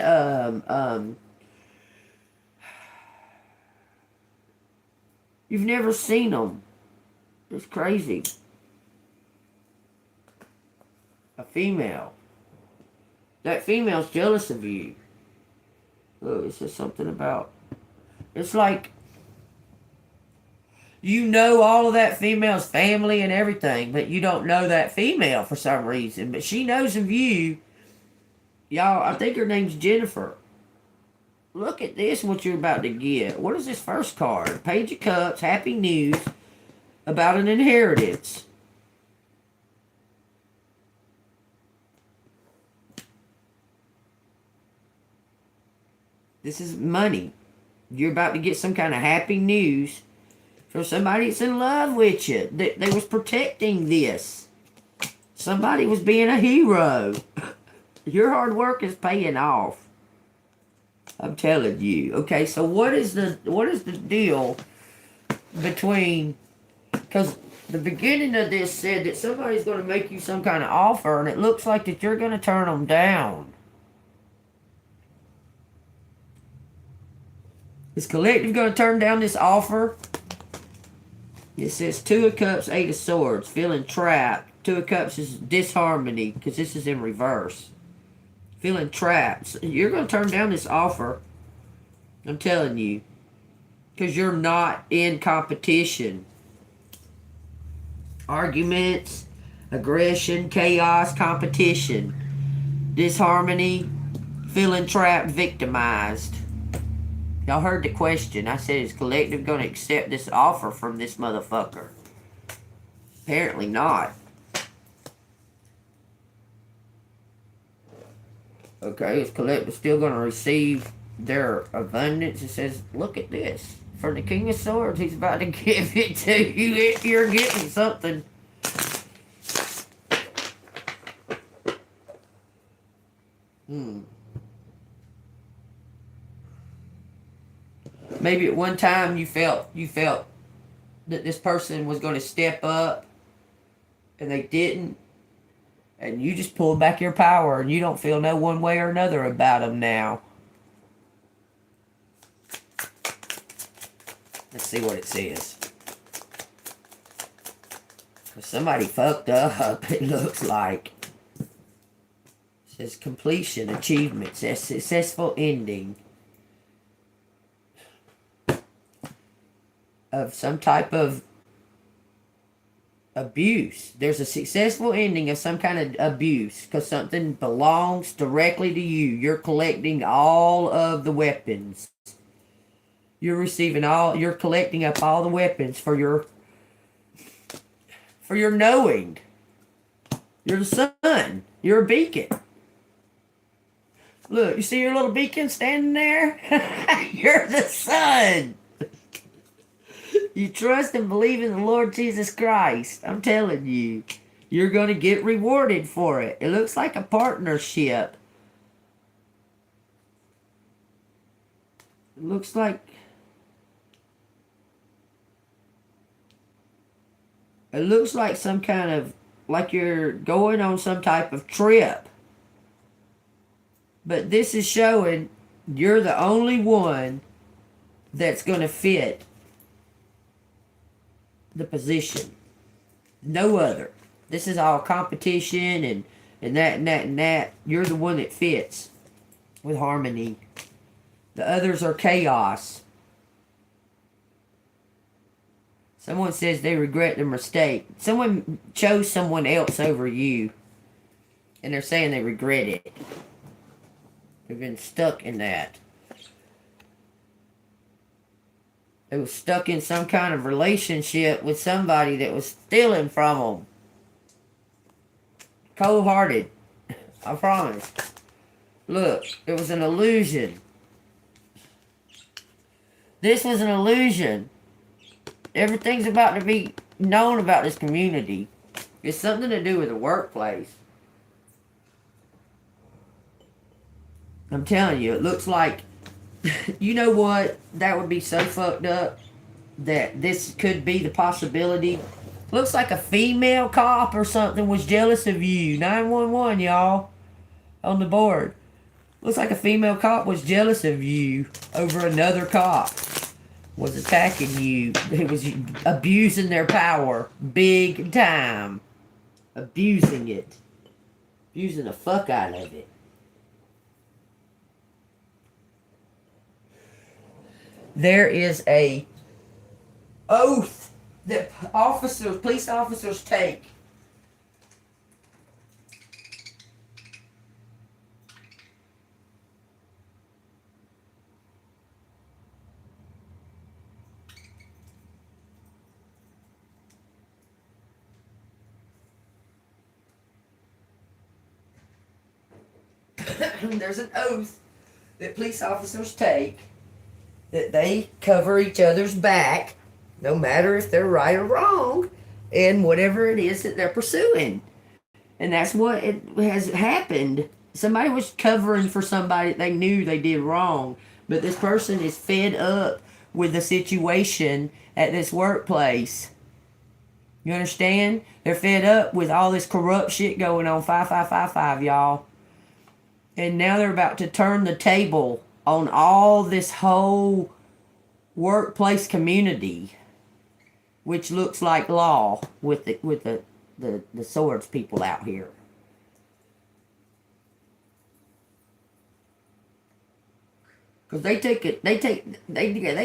you've never seen them. It's crazy. A female. That female's jealous of you. Look, it says something about... It's like... You know all of that female's family and everything, but you don't know that female for some reason. But she knows of you. Y'all, I think her name's Jennifer. Look at this, what you're about to get. What is this first card? Page of Cups, happy news about an inheritance. This is money. You're about to get some kind of happy news from somebody that's in love with you. They was protecting this. Somebody was being a hero. Your hard work is paying off. I'm telling you. Okay, so what is the deal between... Because the beginning of this said that somebody's going to make you some kind of offer, and it looks like that you're going to turn them down. Is Collective going to turn down this offer? It says 2 of Cups, 8 of Swords. Feeling trapped. 2 of Cups is disharmony, because this is in reverse. Feeling trapped. You're going to turn down this offer. I'm telling you. Because you're not in competition. Arguments, aggression, chaos, competition. Disharmony. Feeling trapped, victimized. Y'all heard the question. I said, is Collective going to accept this offer from this motherfucker? Apparently not. Okay, is Collective still going to receive their abundance? It says, look at this. For the King of Swords, he's about to give it to you. You're getting something. Maybe at one time you felt that this person was going to step up and they didn't. And you just pulled back your power and you don't feel no one way or another about them now. Let's see what it says. Somebody fucked up, it looks like. It says completion, achievement, says successful ending of some type of abuse. There's a successful ending of some kind of abuse because something belongs directly to you. You're collecting all of the weapons. You're receiving you're collecting up all the weapons for your knowing. You're the sun. You're a beacon. Look, you see your little beacon standing there? You're the sun. You trust and believe in the Lord Jesus Christ. I'm telling you. You're going to get rewarded for it. It looks like a partnership. It looks like... It looks like some kind of... Like you're going on some type of trip. But this is showing you're the only one that's going to fit the position. No other. This is all competition and that and that and that. You're the one that fits with harmony. The others are chaos. Someone says they regret their mistake. Someone chose someone else over you. And they're saying they regret it. They've been stuck in that. They were stuck in some kind of relationship with somebody that was stealing from them. Cold-hearted. I promise. Look, it was an illusion. This was an illusion. Everything's about to be known about this community. It's something to do with the workplace. I'm telling you, it looks like... You know what? That would be so fucked up that this could be the possibility. Looks like a female cop or something was jealous of you. 911, y'all. On the board. Looks like a female cop was jealous of you over another cop. Was attacking you. It was abusing their power. Big time. Abusing it. Using the fuck out of it. There is a oath that police officers take. There's an oath that police officers take that they cover each other's back, no matter if they're right or wrong, in whatever it is that they're pursuing. And that's what it has happened. Somebody was covering for somebody they knew they did wrong, but this person is fed up with the situation at this workplace. You understand? They're fed up with all this corrupt shit going on. 5555, y'all. And now they're about to turn the table on all this whole workplace community, which looks like law with the swords people out here. Because they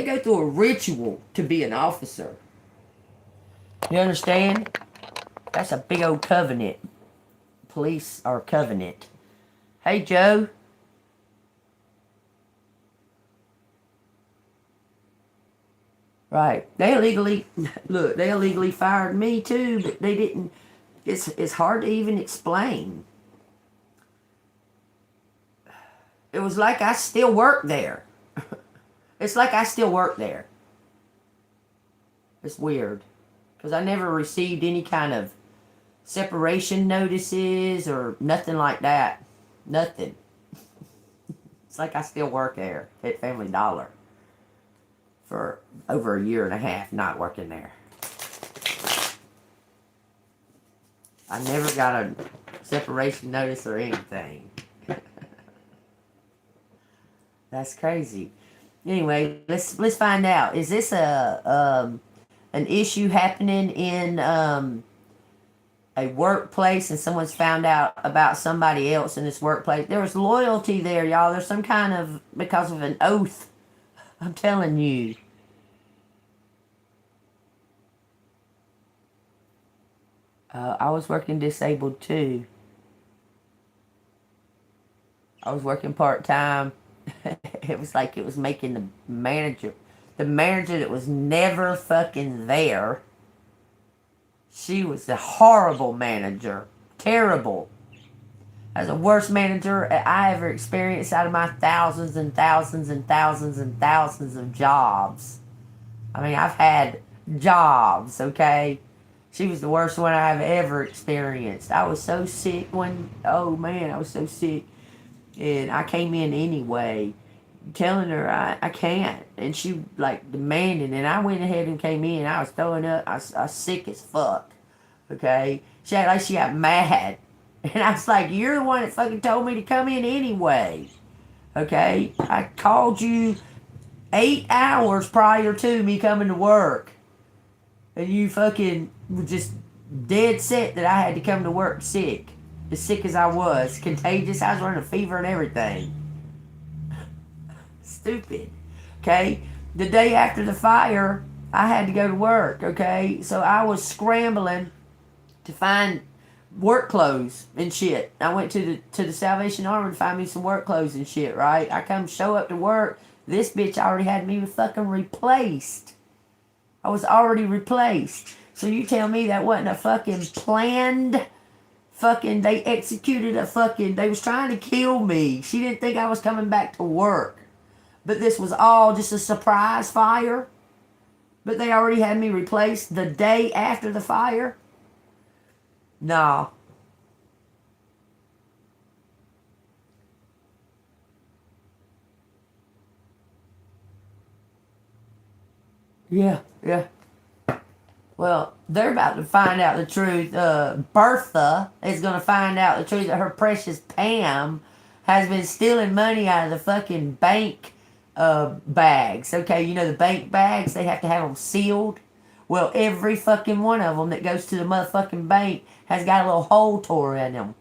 go through a ritual to be an officer. You understand? That's a big old covenant. Police are covenant. Hey, Joe. Right. They illegally fired me too, but they didn't. It's hard to even explain. It was like I still work there. It's like I still work there. It's weird. Because I never received any kind of separation notices or nothing like that. Nothing. It's like I still work there at Family Dollar for over a year and a half not working there. I never got a separation notice or anything. That's crazy. Anyway, let's find out. Is this an issue happening in a workplace and someone's found out about somebody else in this workplace? There was loyalty there, y'all. There's some kind of, because of an oath. I'm telling you. I was working disabled too. I was working part-time. It was like it was making the manager that was never fucking there. She was a horrible manager. Terrible. As the worst manager I ever experienced out of my thousands and thousands and thousands and thousands of jobs. I mean, I've had jobs, okay? She was the worst one I've ever experienced. I was so sick I was so sick. And I came in anyway, telling her I can't. And she, like, demanding. And I went ahead and came in. I was throwing up. I was sick as fuck. Okay? She acted like she got mad. And I was like, you're the one that fucking told me to come in anyway. Okay? I called you 8 hours prior to me coming to work. And you fucking were just dead set that I had to come to work sick. As sick as I was. Contagious. I was running a fever and everything. Stupid. Okay? The day after the fire, I had to go to work. Okay? So I was scrambling to find work clothes and shit. I went to the Salvation Army to find me some work clothes and shit, right? I come show up to work. This bitch already had me fucking replaced. I was already replaced. So you tell me that wasn't a fucking planned... Fucking, they executed they was trying to kill me. She didn't think I was coming back to work. But this was all just a surprise fire. But they already had me replaced the day after the fire. No. Yeah. Well, they're about to find out the truth. Bertha is going to find out the truth that her precious Pam has been stealing money out of the fucking bank bags. Okay, you know the bank bags, they have to have them sealed. Well, every fucking one of them that goes to the motherfucking bank has got a little hole tore in them.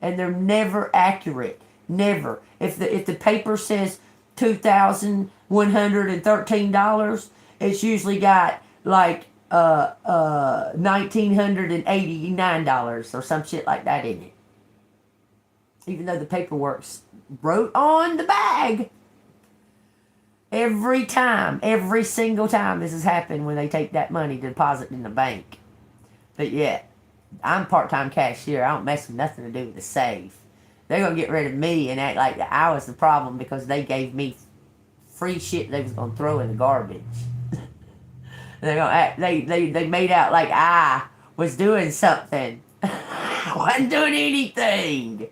and they're never accurate. Never. If the paper says $2,113, it's usually got like $1,989 or some shit like that in it. Even though the paperwork's wrote on the bag. Every time, every single time this has happened when they take that money to deposit in the bank. But yeah, I'm part-time cashier. I don't mess with nothing to do with the safe. They're going to get rid of me and act like I was the problem because they gave me free shit they was going to throw in the garbage. They're gonna act, they made out like I was doing something. I wasn't doing anything.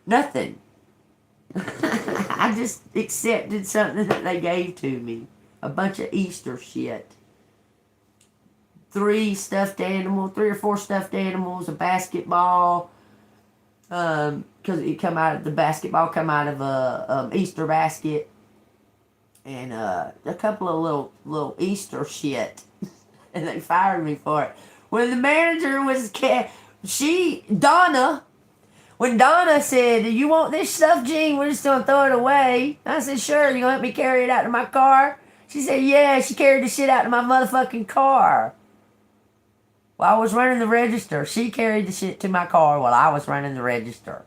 Nothing. I just accepted something that they gave to me. A bunch of Easter shit. 3 or 4 stuffed animals, a basketball. Because the basketball come out of a Easter basket. And a couple of little Easter shit. And they fired me for it. When the manager was, when Donna said, "Do you want this stuff, Gene? We're just going to throw it away." I said, "Sure, you going to let me carry it out to my car?" She said, "Yeah." She carried the shit out to my motherfucking car. While I was running the register. She carried the shit to my car while I was running the register.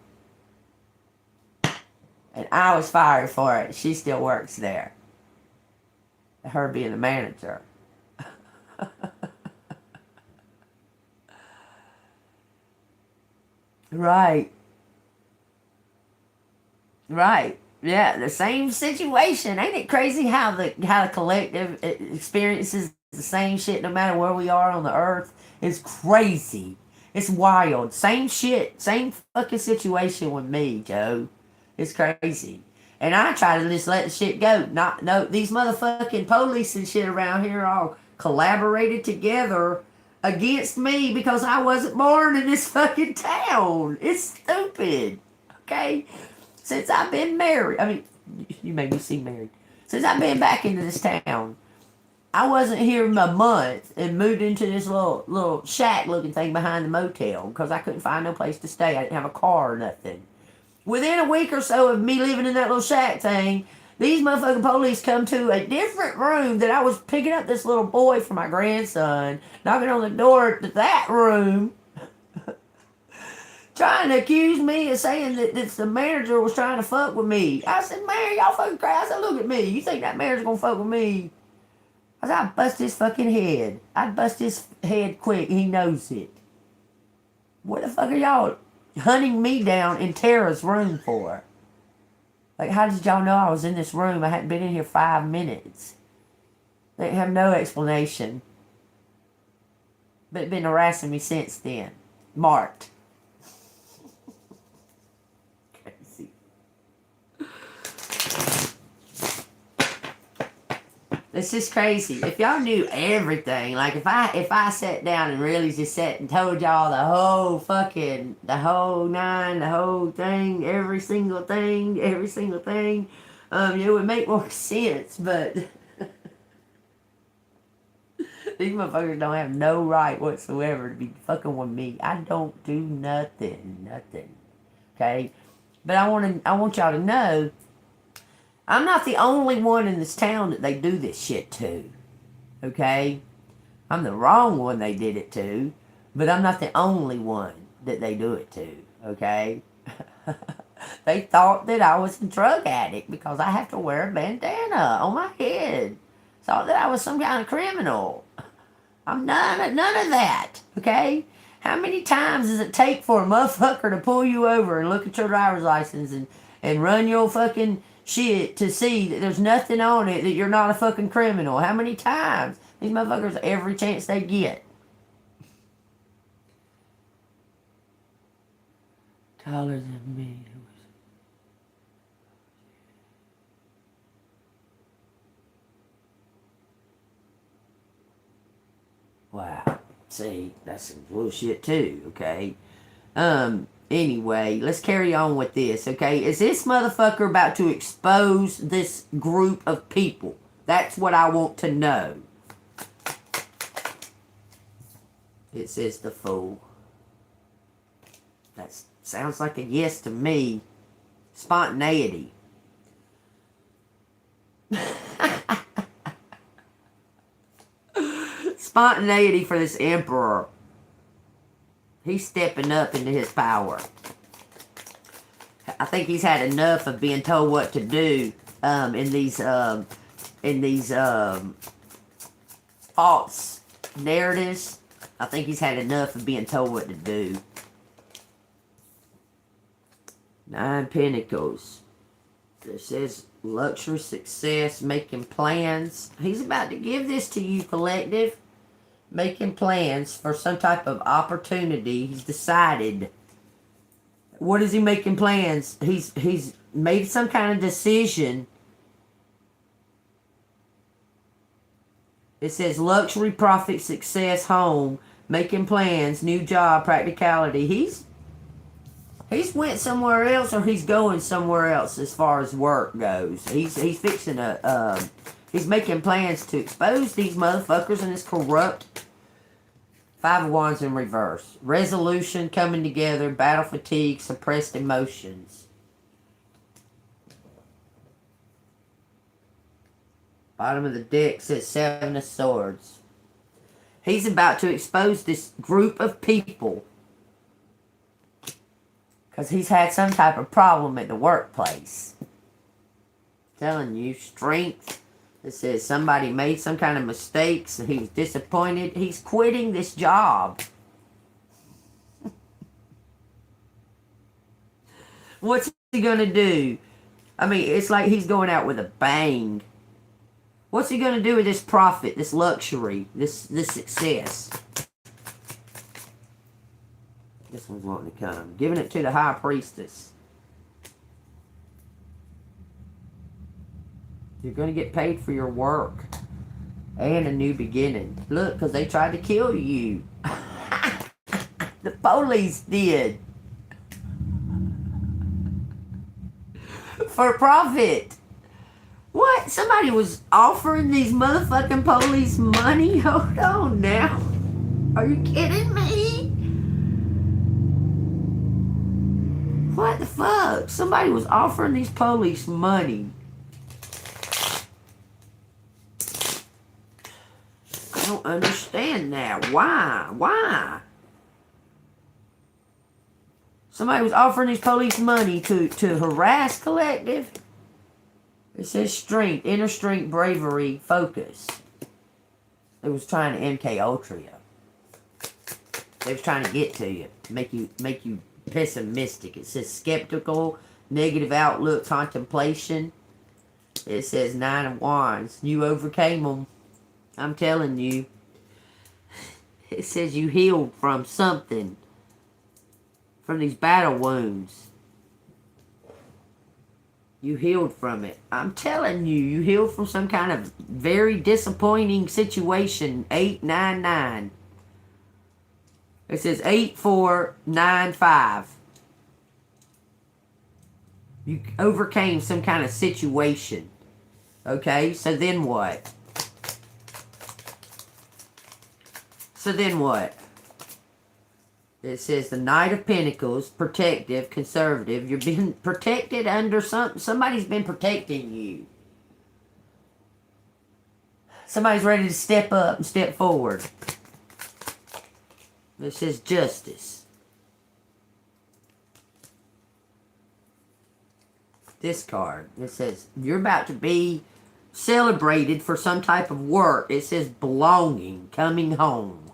And I was fired for it. She still works there. Her being the manager. Right. Right. Yeah, the same situation. Ain't it crazy how the collective experiences the same shit no matter where we are on the earth? It's crazy. It's wild. Same shit. Same fucking situation with me, Joe. It's crazy. And I try to just let the shit go. These motherfucking police and shit around here all collaborated together against me because I wasn't born in this fucking town. It's stupid. Okay? Since I've been married, I mean, you made me seem married. Since I've been back into this town, I wasn't here a month and moved into this little shack looking thing behind the motel because I couldn't find no place to stay. I didn't have a car or nothing. Within a week or so of me living in that little shack thing, these motherfucking police come to a different room that I was picking up this little boy for my grandson, knocking on the door to that room, trying to accuse me of saying that the manager was trying to fuck with me. I said, "Man, y'all fucking crazy." I said, "Look at me. You think that manager's gonna fuck with me?" I said, "I'd bust his fucking head. I'd bust his head quick. He knows it. What the fuck are y'all hunting me down in Tara's room for? Like, how did y'all know I was in this room? I hadn't been in here 5 minutes." They have no explanation. But been harassing me since then. Marked. Crazy. It's just crazy. If y'all knew everything, like if I sat down and really just sat and told y'all the whole thing, every single thing, it would make more sense, but these motherfuckers don't have no right whatsoever to be fucking with me. I don't do nothing. Okay? But I want y'all to know, I'm not the only one in this town that they do this shit to. Okay? I'm the wrong one they did it to, but I'm not the only one that they do it to. Okay? They thought that I was a drug addict because I have to wear a bandana on my head. Thought that I was some kind of criminal. I'm none of that. Okay? How many times does it take for a motherfucker to pull you over and look at your driver's license and run your fucking shit to see that there's nothing on it, that you're not a fucking criminal? How many times? These motherfuckers, every chance they get. Taller than me. Wow. See, that's some bullshit too, okay? Anyway, let's carry on with this, okay? Is this motherfucker about to expose this group of people? That's what I want to know. It says the fool. That's Sounds like a yes to me. Spontaneity. Spontaneity for this emperor. He's stepping up into his power. I think he's had enough of being told what to do in these false narratives. I think he's had enough of being told what to do. 9 Pentacles. It says luxury, success, making plans. He's about to give this to you, collective. Making plans for some type of opportunity. He's decided. What is he making plans? He's made some kind of decision. It says luxury, profit, success, home, making plans, new job, practicality. He's went somewhere else, or he's going somewhere else as far as work goes. He's fixing he's making plans to expose these motherfuckers and this corrupt. 5 of Wands in reverse. Resolution, coming together, battle fatigue, suppressed emotions. Bottom of the deck says 7 of Swords. He's about to expose this group of people because he's had some type of problem at the workplace. Telling you, strength. It says somebody made some kind of mistakes. He's disappointed. He's quitting this job. What's he going to do? I mean, it's like he's going out with a bang. What's he going to do with this profit, this luxury, this success? This one's wanting to come. Giving it to the High Priestess. You're going to get paid for your work. And a new beginning. Look, because they tried to kill you. The police did. For profit. What? Somebody was offering these motherfucking police money? Hold on now. Are you kidding me? What the fuck? Somebody was offering these police money. I don't understand that. Why? Somebody was offering these police money to harass, collective. It says strength, inner strength, bravery, focus. It was trying to MK Ultra you. They was trying to get to you, make you pessimistic. It says skeptical, negative outlook, contemplation. It says 9 of Wands. You overcame them. I'm telling you. It says you healed from something. From these battle wounds. You healed from it. I'm telling you, you healed from some kind of very disappointing situation. 899. It says 8495. You overcame some kind of situation. Okay, so then what? It says the Knight of Pentacles, protective, conservative. You're being protected under somebody's been protecting you. Somebody's ready to step up and step forward. It says justice. This card, it says you're about to be celebrated for some type of work. It says belonging, coming home.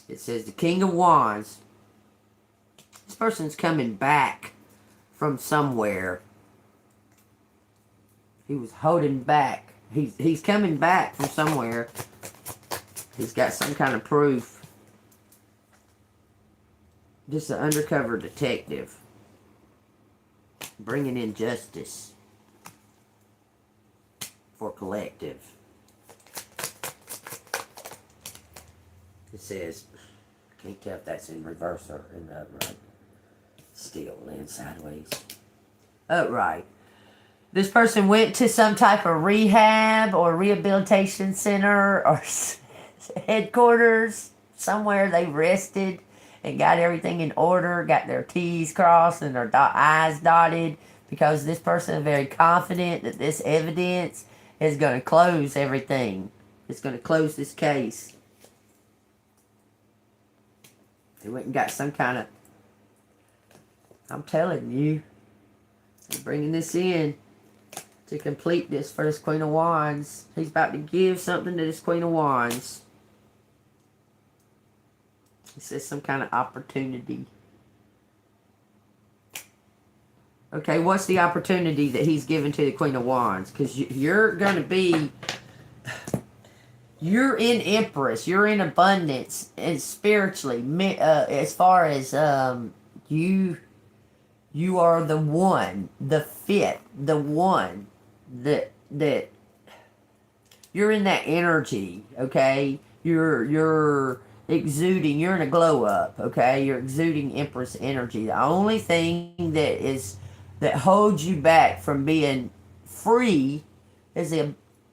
It says the King of Wands. This person's coming back from somewhere. He was holding back. He's coming back from somewhere. He's got some kind of proof. Just an undercover detective. Bringing in justice. For collective. It says, can't tell if that's in reverse or in the upright. Still laying sideways. Upright. This person went to some type of rehab or rehabilitation center or headquarters. Somewhere they rested. and got everything in order, got their T's crossed and their I's dotted, because this person is very confident that this evidence is going to close everything. It's going to close this case. They went and got some kind of, I'm telling you, I'm bringing this in to complete this for this Queen of Wands. He's about to give something to this Queen of Wands. He says some kind of opportunity. Okay, what's the opportunity that he's given to the Queen of Wands? Because you're going to be... You're in Empress. You're in abundance. And spiritually, as far as you are the one, the fit, the one that you're in that energy, okay? You're exuding, you're in a glow up, okay? You're exuding Empress energy. The only thing that holds you back from being free is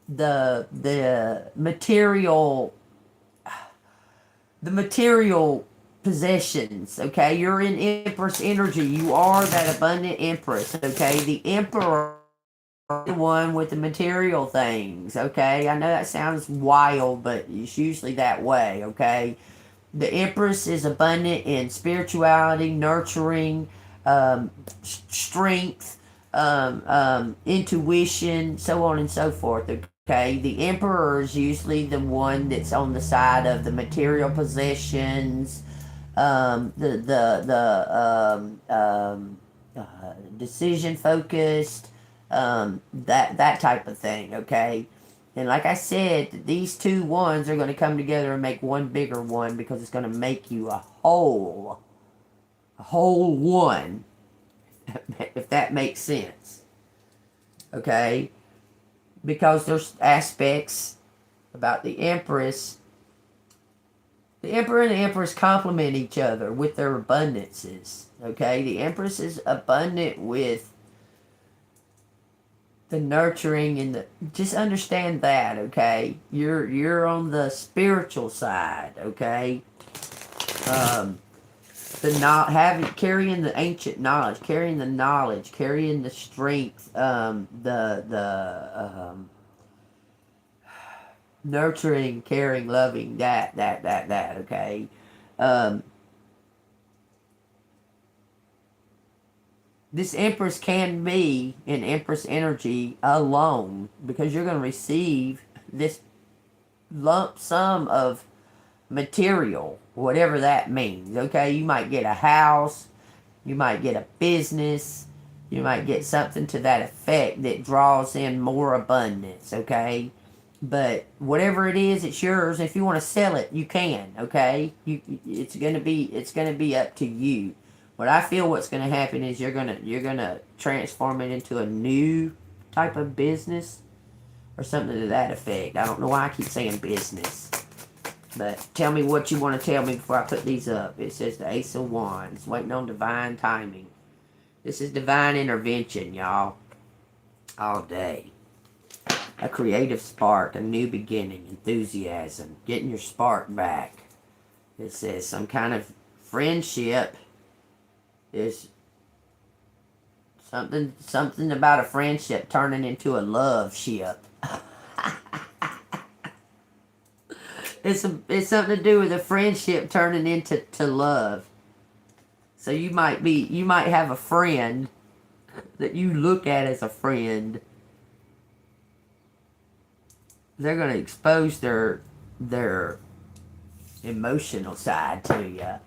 the material possessions, okay? You're in Empress energy. You are that abundant Empress, okay? The Emperor is the one with the material things, okay? I know that sounds wild, but it's usually that way, okay? The Empress is abundant in spirituality, nurturing, strength, intuition, so on and so forth, okay? The Emperor is usually the one that's on the side of the material possessions, decision focused, that type of thing, okay? And like I said, these two ones are going to come together and make one bigger one, because it's going to make you a whole one, if that makes sense, okay? Because there's aspects about the Empress. The Emperor and the Empress complement each other with their abundances, okay? The Empress is abundant with the nurturing and the, just understand that, okay? You're on the spiritual side, okay? Carrying the ancient knowledge, carrying the knowledge, carrying the strength, nurturing, caring, loving, that, okay? This Empress can be in Empress energy alone, because you're going to receive this lump sum of material, whatever that means, okay? You might get a house, you might get a business, you might get something to that effect that draws in more abundance, okay? But whatever it is, it's yours. If you want to sell it, you can, okay? It's gonna be up to you. What I feel what's gonna happen is you're gonna transform it into a new type of business or something to that effect. I don't know why I keep saying business. But tell me what you want to tell me before I put these up. It says the Ace of Wands, waiting on divine timing. This is divine intervention, y'all. All day. A creative spark, a new beginning, enthusiasm, getting your spark back. It says some kind of friendship is something about a friendship turning into a love ship. It's something to do with a friendship turning into love. So you might have a friend that you look at as a friend. They're going to expose their emotional side to you.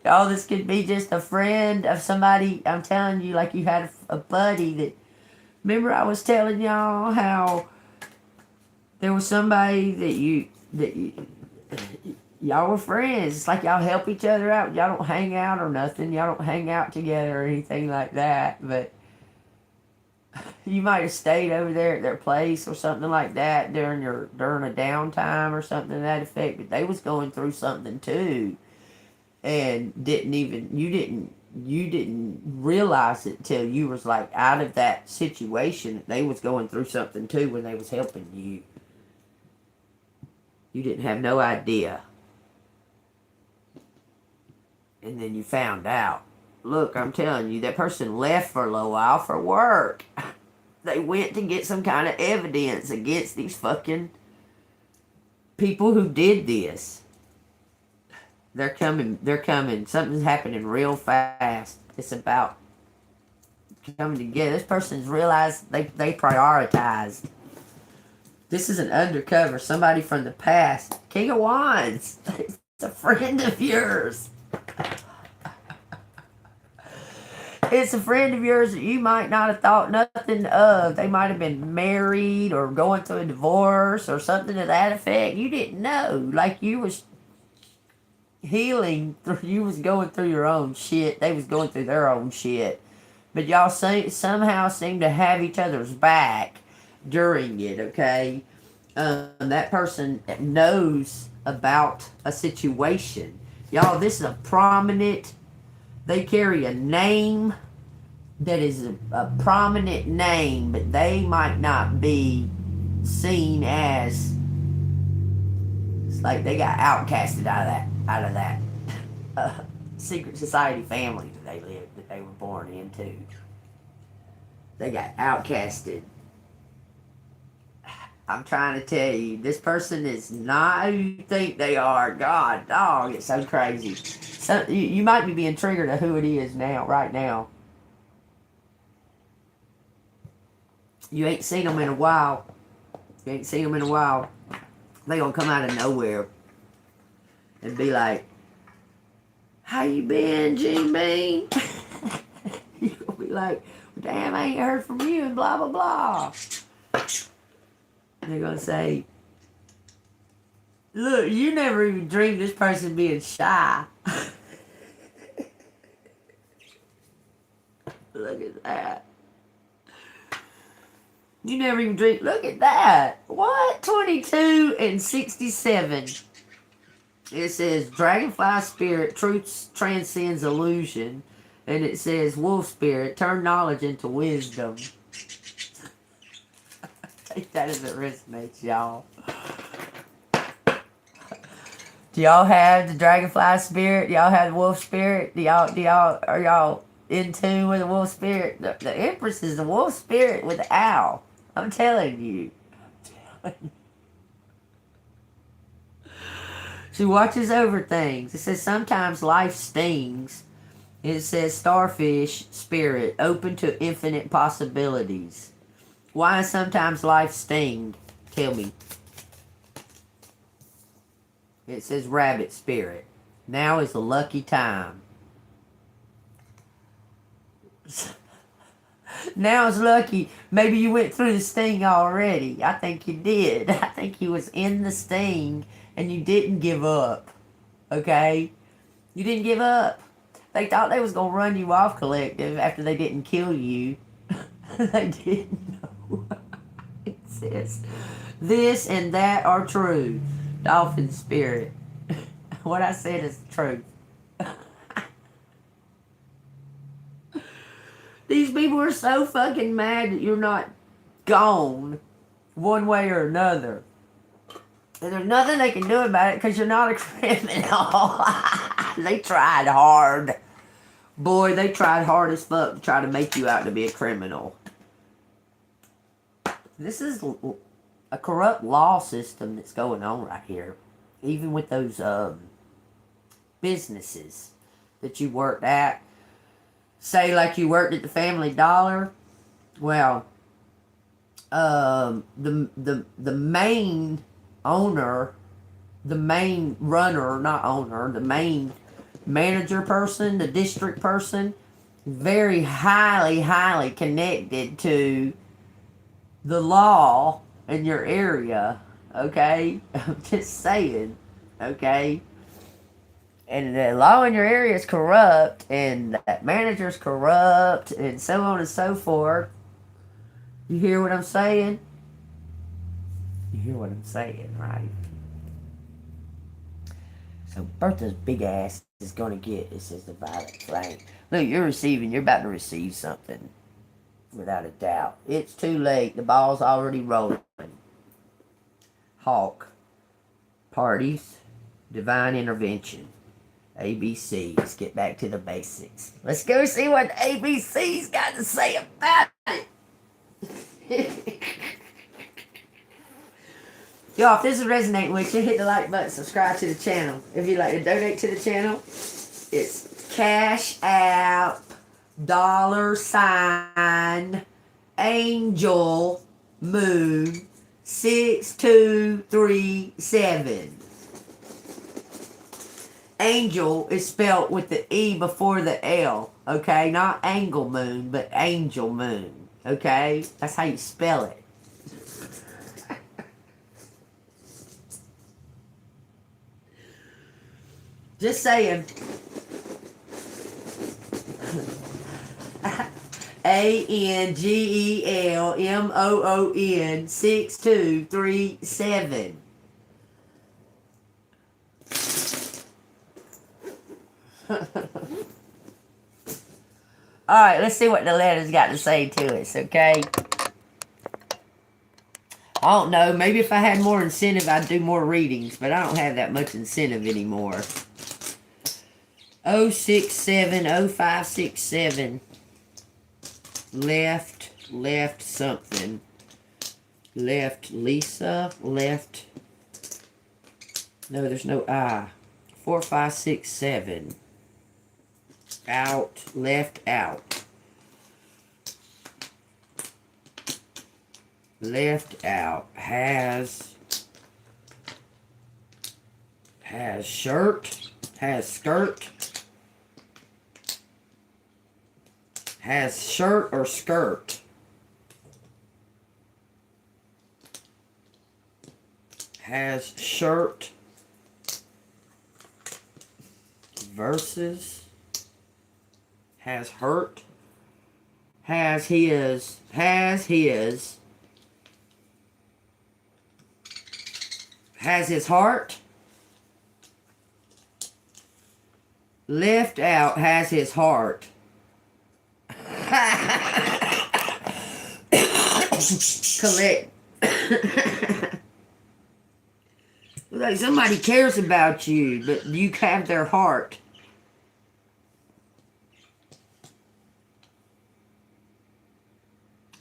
All this could be just a friend of somebody. I'm telling you, like you had a buddy that. Remember, I was telling y'all how there was somebody that y'all were friends. It's like y'all help each other out. Y'all don't hang out or nothing. Y'all don't hang out together or anything like that. But you might have stayed over there at their place or something like that during a downtime or something to that effect. But they was going through something too, and you didn't realize it till you was like out of that situation. They was going through something too when they was helping you. You didn't have no idea. And then you found out. Look, I'm telling you, that person left for a little while for work. They went to get some kind of evidence against these fucking people who did this. They're coming. Something's happening real fast. It's about coming together. This person's realized they prioritized. This is an undercover, somebody from the past. King of Wands. It's a friend of yours. It's a friend of yours that you might not have thought nothing of. They might have been married or going through a divorce or something to that effect. You didn't know. Like you was healing. You was going through your own shit. They was going through their own shit. But y'all somehow seem to have each other's back during it, okay? That person knows about a situation. Y'all, this is a prominent... They carry a name that is a prominent name, but they might not be seen as... It's like they got outcasted out of that secret society family that they were born into. They got outcasted. I'm trying to tell you, this person is not who you think they are. God, dog, it's so crazy. So you might be being triggered to who it is now, right now. You ain't seen them in a while. You ain't seen them in a while. They gonna come out of nowhere and be like, "How you been, G-Bean?" You gonna be like, "Damn, I ain't heard from you," and blah, blah, blah. They're gonna say, "Look, you never even dreamed this person being shy." Look at that. You never even dreamed. Look at that. What? 22 and 67. It says, Dragonfly Spirit, truth transcends illusion. And it says, Wolf Spirit, turn knowledge into wisdom. Take that as it resonates, y'all. Do y'all have the Dragonfly Spirit? Do y'all have the Wolf Spirit? Are y'all in tune with the Wolf Spirit? The Empress is the Wolf Spirit with the owl. I'm telling you. She watches over things. It says sometimes life stings. It says starfish spirit, open to infinite possibilities. Why is sometimes life sting? Tell me. It says rabbit spirit. Now is the lucky time. Now is lucky. Maybe you went through the sting already. I think you did. I think you was in the sting and you didn't give up. Okay? You didn't give up. They thought they was going to run you off, collective, after they didn't kill you. They didn't know. It says, this and that are true. Dolphin spirit. What I said is the truth. These people are so fucking mad that you're not gone one way or another. And there's nothing they can do about it because you're not a criminal. They tried hard. Boy, they tried hard as fuck to try to make you out to be a criminal. This is a corrupt law system that's going on right here. Even with those businesses that you worked at. Say like you worked at the Family Dollar. Well, the main owner, the main runner, not owner, the main manager person, the district person, very highly connected to the law in your area, okay? I'm just saying, okay? And the law in your area is corrupt, and that manager's corrupt, and so on and so forth. You hear what I'm saying? You hear what I'm saying, right? So Bertha's big ass is going to get, it says the violet flame. Look, you're about to receive something. Without a doubt. It's too late. The ball's already rolling. Hawk. Parties. Divine intervention. ABC. Let's get back to the basics. Let's go see what the ABC's got to say about it. Y'all, if this is resonating with you, hit the like button, subscribe to the channel. If you'd like to donate to the channel, it's Cash App $Angel Moon 6237. Angel is spelled with the E before the L, okay? Not Angle Moon, but Angel Moon, okay? That's how you spell it. Just saying. ANGELMOON 6237. Alright, let's see what the letters got to say to us, okay? I don't know, maybe if I had more incentive I'd do more readings, but I don't have that much incentive anymore. 067, 0567. Left something. Left Lisa, left. No, there's no I. 4567. Out, left out. Left out. Has shirt, has skirt. Has shirt or skirt. Has shirt. Versus. Has hurt. Has his. Has his. Has his heart. Left out has his heart. Collect. Like somebody cares about you, but you have their heart.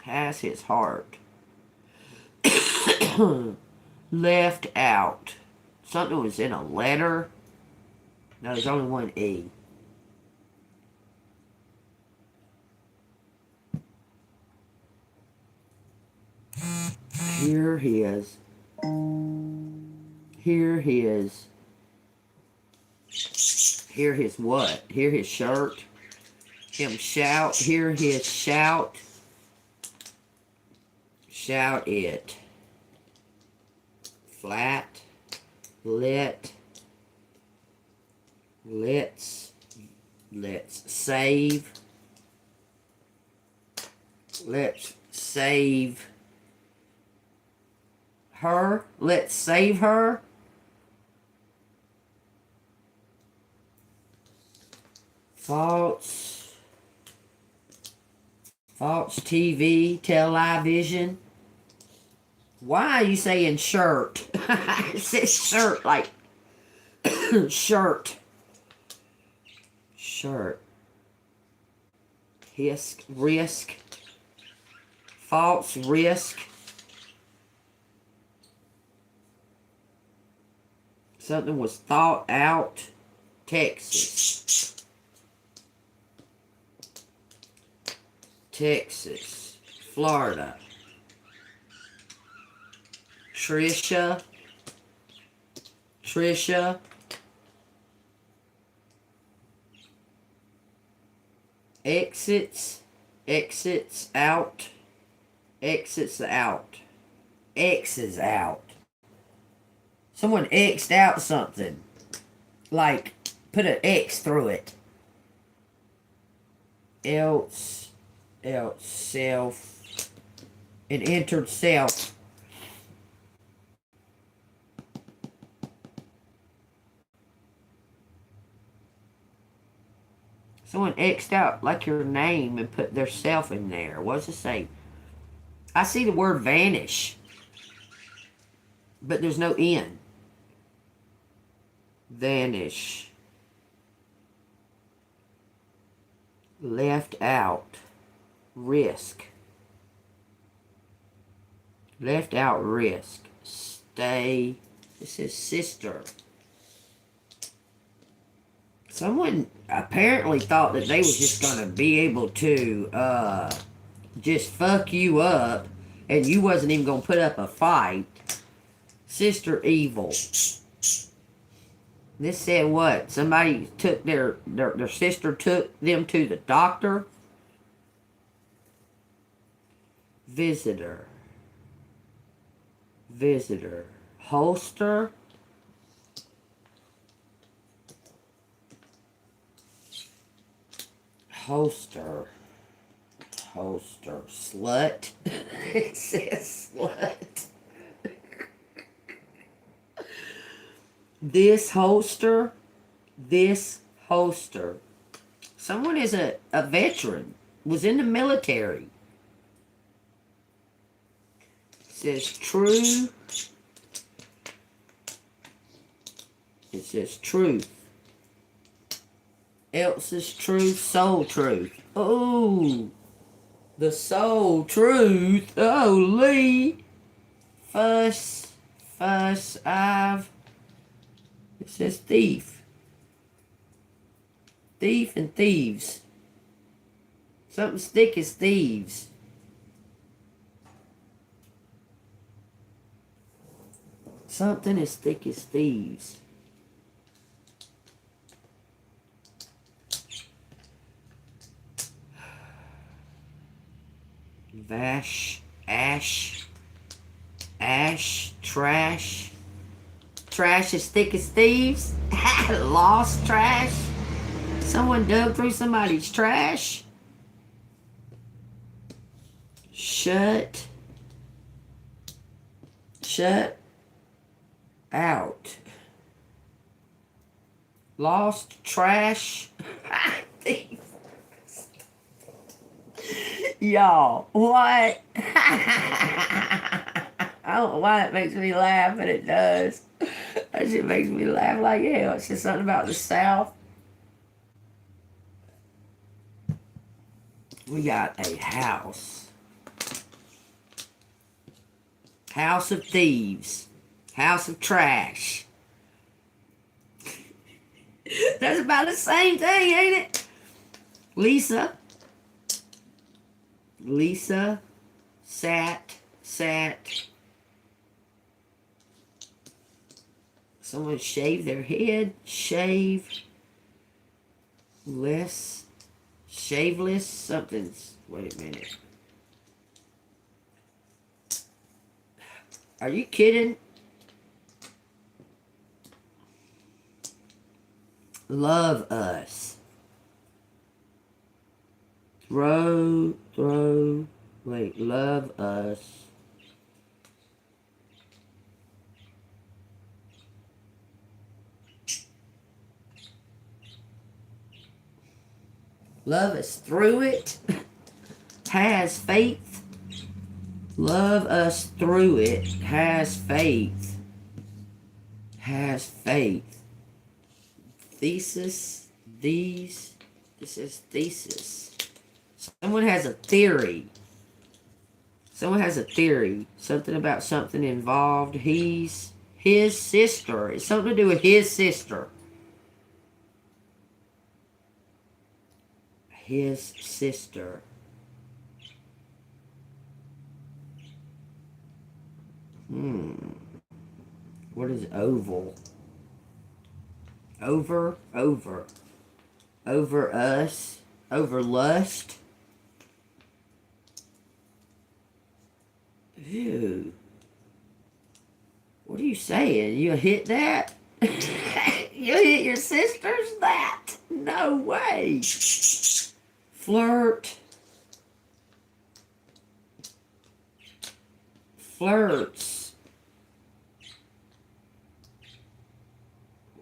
Has his heart. Left out. Something was in a letter. No, there's only one E. Here his. Here his. Hear his what? Hear his shirt. Him shout. Hear his shout. Shout it. Flat. Let. Let's save. Let's save her. Let's save her. False TV, television. Why are you saying shirt? It says shirt, like shirt. Shirt. Risk. False risk. Something was thought out. Texas. Florida. Trisha. Exits out. Exits out. X is out. Someone X'd out something. Like, put an X through it. Else, self. It entered self. Someone X'd out like your name and put their self in there. What does it say? I see the word vanish. But there's no N. Vanish. Left out. Risk. Left out risk. Stay. This is sister. Someone apparently thought that they was just gonna be able to just fuck you up and you wasn't even gonna put up a fight. Sister evil. This said what? Somebody took their sister took them to the doctor. Visitor. Visitor. Holster. Holster. Holster. Slut. It says slut. This holster. This holster. Someone is a veteran. Was in the military. It says true. It says truth. Else's truth. Soul truth. Oh. The soul truth. Oh, Lee. Fuss. Fuss. It says thief. Thief and thieves. Something thick as thieves. Something as thick as thieves. Vash, ash, ash, trash. Trash as thick as thieves. Lost trash. Someone dug through somebody's trash. Shut. Shut out. Lost trash. Thief. Y'all, what? I don't know why that makes me laugh, but it does. That shit makes me laugh like hell. It's just something about the South. We got a house. House of thieves. House of trash. That's about the same thing, ain't it? Lisa. Lisa. Sat. Someone shaved their head. Shave. Less. Shaveless. Something's. Wait a minute. Are you kidding? Love us. Throw. Wait, love us. Love us through it. Has faith. Love us through it. Has faith. Has faith. Thesis. These. This is thesis. Someone has a theory. Someone has a theory. Something about something involved. His sister. It's something to do with his sister. His sister. What is oval? Over us. Over lust. Ew. What are you saying? You hit that? You hit your sister's that? No way. Flirt. Flirts.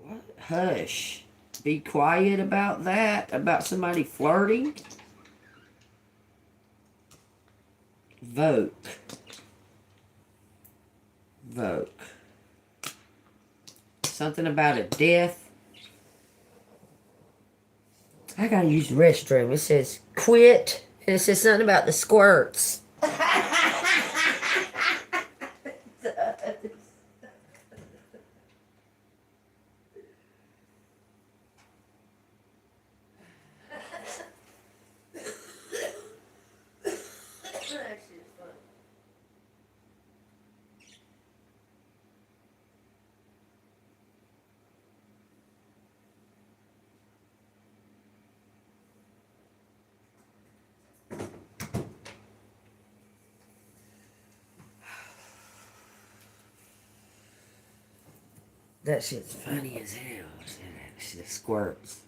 What? Hush. Be quiet about that? About somebody flirting? Vote. Something about a death. I gotta use the restroom. It says quit. And it says something about the squirts. That shit's funny as hell. That shit squirts.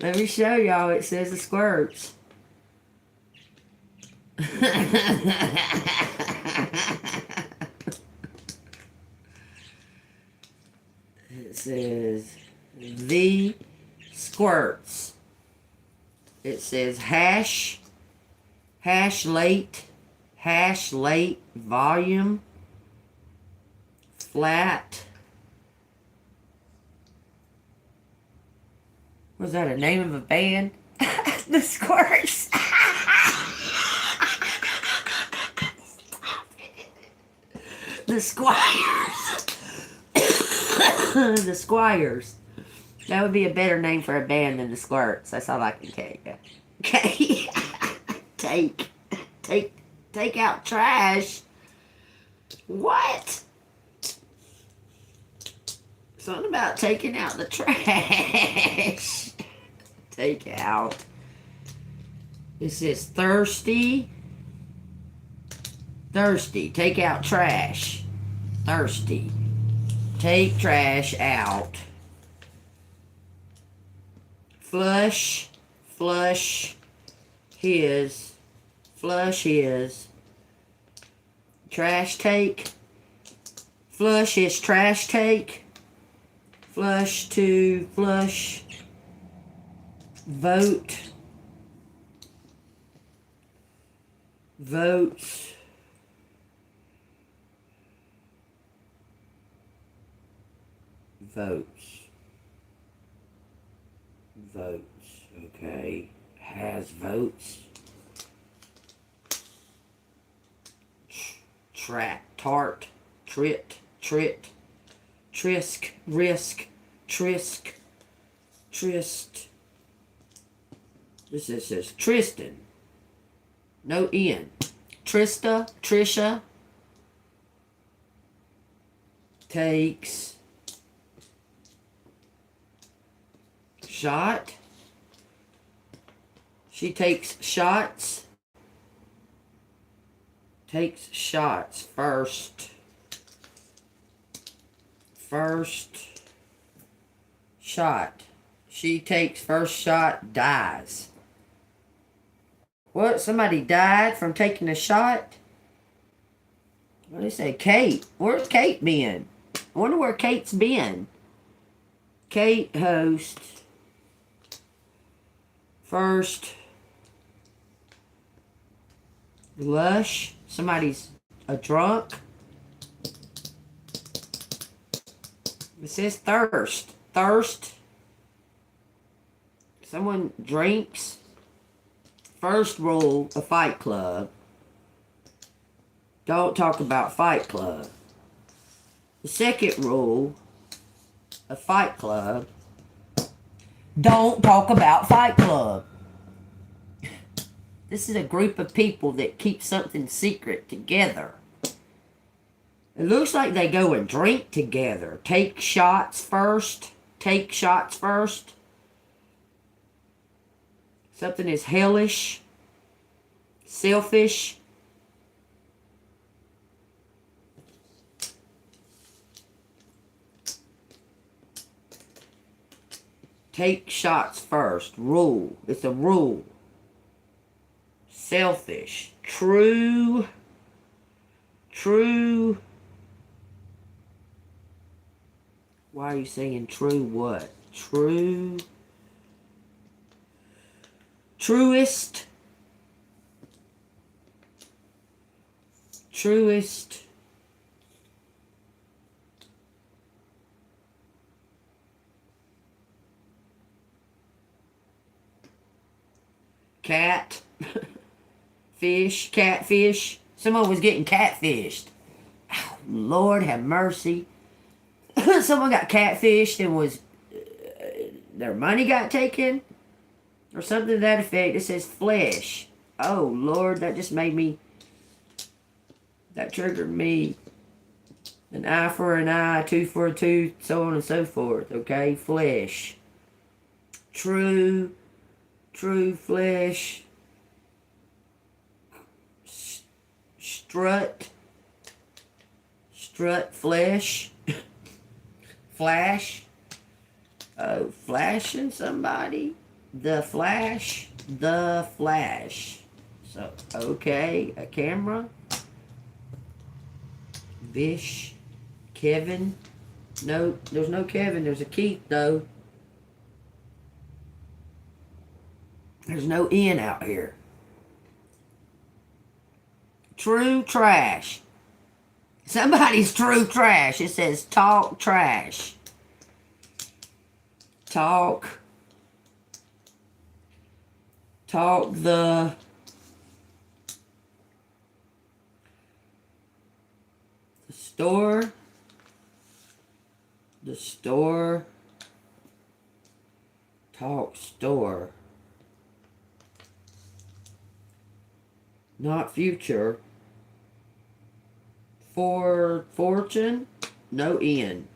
Let me show y'all. It says it squirts. It says the squirts. It says hash late volume flat. Was that a name of a band? The Squirts. The Squires. The Squires. That would be a better name for a band than the Squirts. That's all I can tell you. Okay. Take out trash. What? Something about taking out the trash. Take out. It says thirsty. Thirsty. Take out trash. Thirsty. Take trash out. Flush his. Flush his. Trash take. Flush his trash take. Flush to flush. Vote. Votes. Votes. Votes. Okay. Has votes. Tart. Trit. Trisk. Risk. Trisk. Trist. This says Tristan. No N. Trista. Trisha. Takes. Shot. She takes shots. Takes shots first. First shot. She takes first shot, dies. What? Somebody died from taking a shot? What did they say? Kate. Where's Kate been? I wonder where Kate's been. Kate host. First. Lush. Somebody's a drunk. It says thirst. Thirst. Someone drinks. First rule of Fight Club. Don't talk about Fight Club. The second rule of Fight Club. Don't talk about Fight Club. This is a group of people that keep something secret together. It looks like they go and drink together. Take shots first. Take shots first. Something is hellish. Selfish. Take shots first. Rule. It's a rule. Selfish. True. Why are you saying true what? True. Truest. cat, fish, catfish. Someone was getting catfished. Oh, Lord have mercy. Someone got catfished and was their money got taken or something to that effect. It says flesh. Oh Lord, that just made me, that triggered me. An eye for an eye, tooth for a tooth, so on and so forth. Okay, flesh. True flesh. Strut flesh. Flash. Oh, flashing somebody. The flash. So, okay, a camera. Vish. Kevin. No, there's no Kevin. There's a Keith, though. There's no N out here. True trash. Somebody's true trash. It says talk trash. Talk the store. The store. Talk store. Not future. For fortune. No N.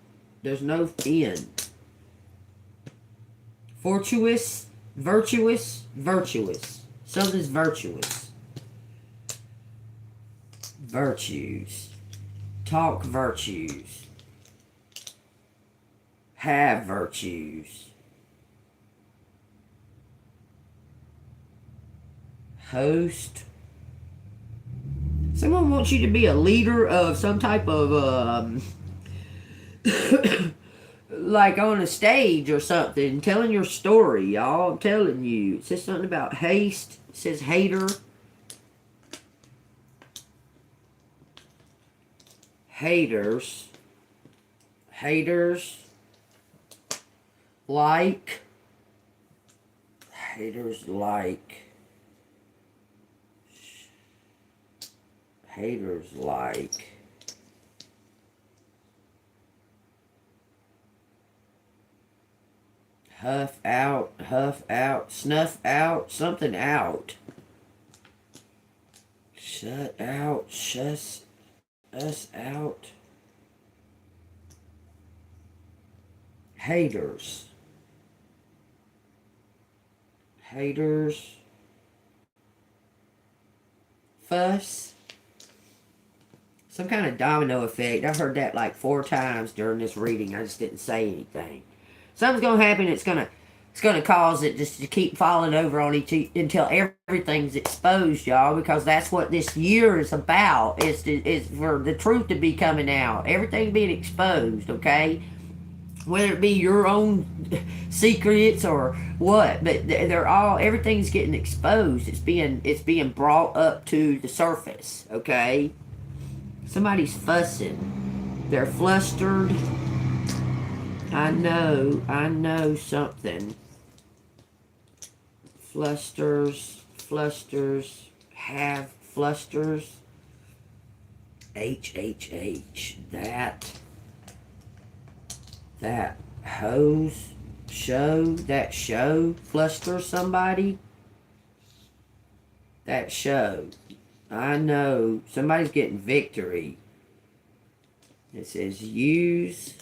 There's no N. Virtuous. Something's virtuous. Virtues. Talk virtues. Have virtues. Host. Someone wants you to be a leader of some type of, like on a stage or something, telling your story, y'all. I'm telling you. It says something about haste. It says hater. Haters. Like. Haters like. Huff out, snuff out, something out. Shut out, shush us out. Haters. Fuss. Some kind of domino effect. I've heard that like 4 times during this reading. I just didn't say anything. Something's gonna happen. It's gonna cause it just to keep falling over on each until everything's exposed, y'all. Because that's what this year is about. Is for the truth to be coming out. Everything being exposed. Okay, whether it be your own secrets or what, but everything's getting exposed. It's being brought up to the surface. Okay. Somebody's fussing. They're flustered. I know something. Flusters, have flusters. H. That hose, show, fluster somebody. That show. I know. Somebody's getting victory. It says use.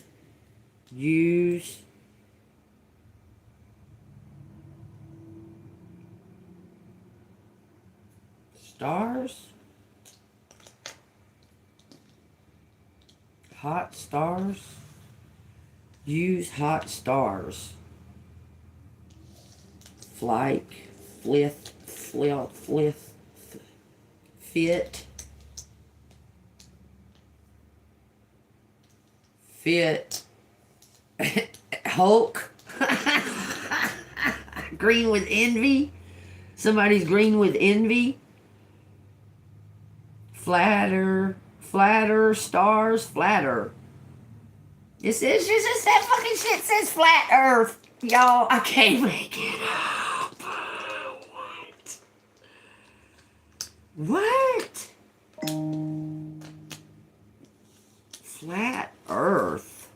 Stars. Hot stars. Use hot stars. Flike. Flith. Fit. Hulk. Green with envy. Somebody's green with envy. Flatter, stars, flatter. It's just that fucking shit says flat earth. Y'all, I can't make it up. What? What? Flat Earth.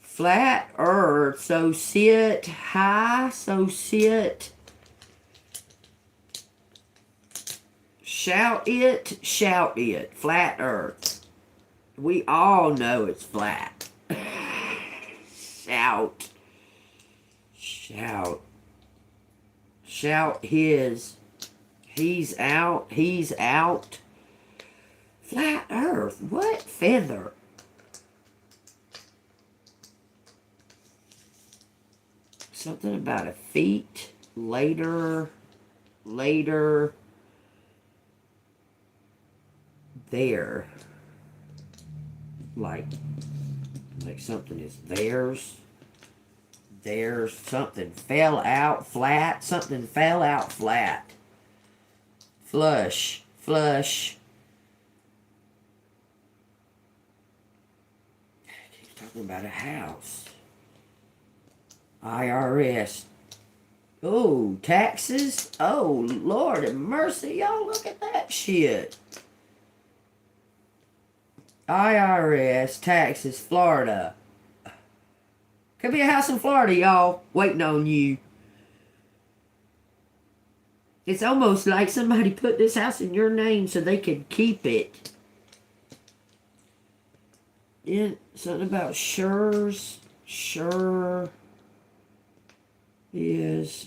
Flat Earth. So sit high. So sit. Shout it. Shout it. Flat Earth. We all know it's flat. Shout. Shout. Shout his. He's out. He's out. Flat Earth. What? Feather. Something about a feet. Later. Later. There. Like something is theirs. There's something fell out flat. Something fell out flat. Flush. Flush. He's talking about a house. IRS. Oh, taxes? Oh, Lord have mercy. Y'all look at that shit. IRS, taxes, Florida. Could be a house in Florida, y'all. Waiting on you. It's almost like somebody put this house in your name so they could keep it. Yeah, something about sures. Sure is.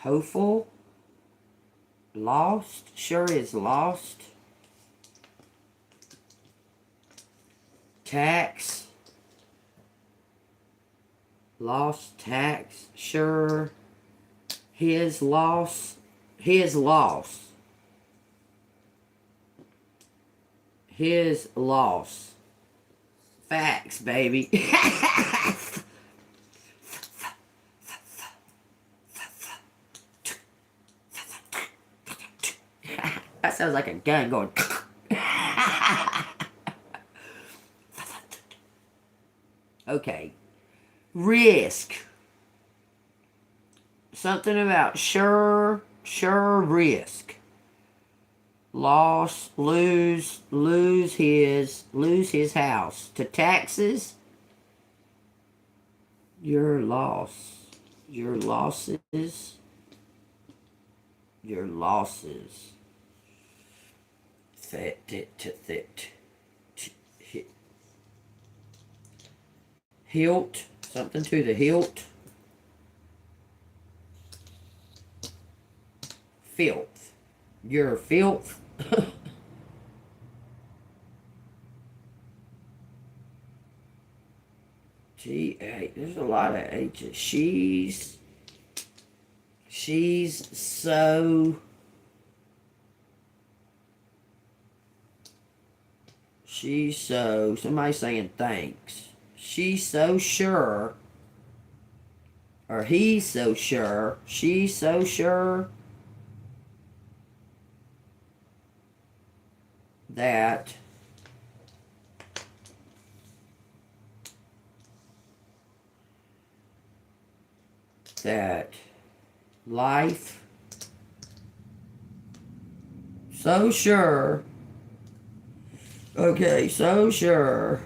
Hopeful. Lost. Sure is lost. Tax. Lost tax. Sure. His loss. His loss. His loss. Facts, baby. That sounds like a gun going. Okay. Risk. Something about sure risk. Loss, lose his house. To taxes. Your loss. Your losses. Your losses. Hilt, something to the hilt. Filth. Your filth. G-A, there's a lot of H's. She's so. Somebody's saying thanks. She's so sure. Or he's so sure. She's so sure. That. Life. So sure. Okay, so sure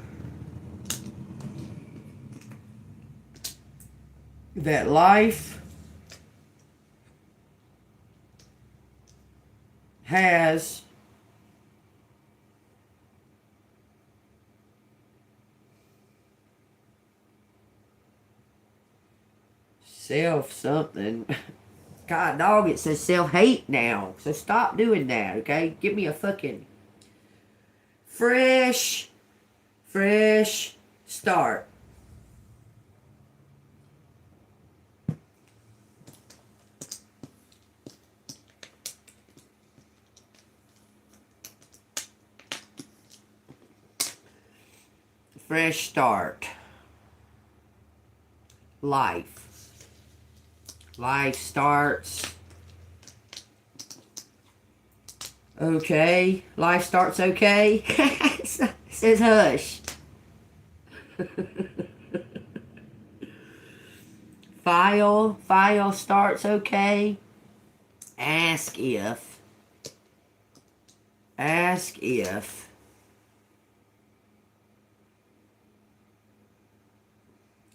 that life has self something. God dog, it says self-hate now. So stop doing that, okay? Give me a fucking fresh start. Fresh start. Life starts. Okay. Life starts okay. It says hush. File starts okay. Ask if.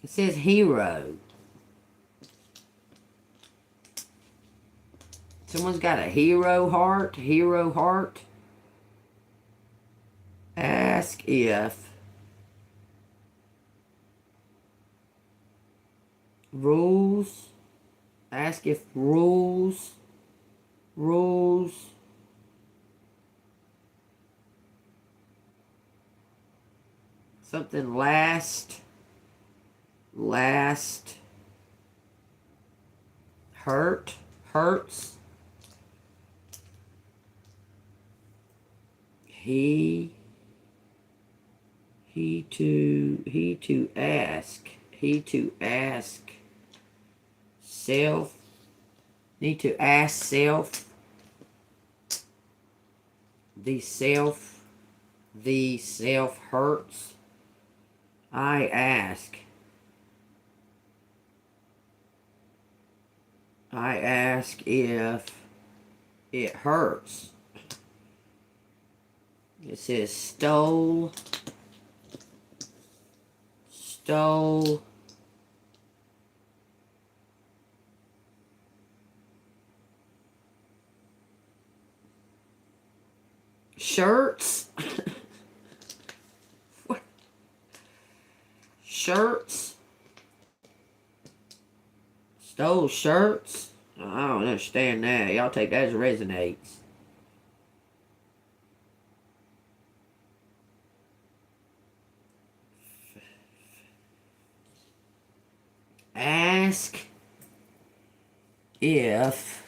It says hero. Someone's got a hero heart. Ask if rules. Ask if rules. Something last. Hurts. He to ask. Self. Need to ask self. The self hurts. I ask if it hurts. It says stole. Shirts. What? Shirts. Stole shirts. I don't understand that. Y'all take that as resonates. Ask if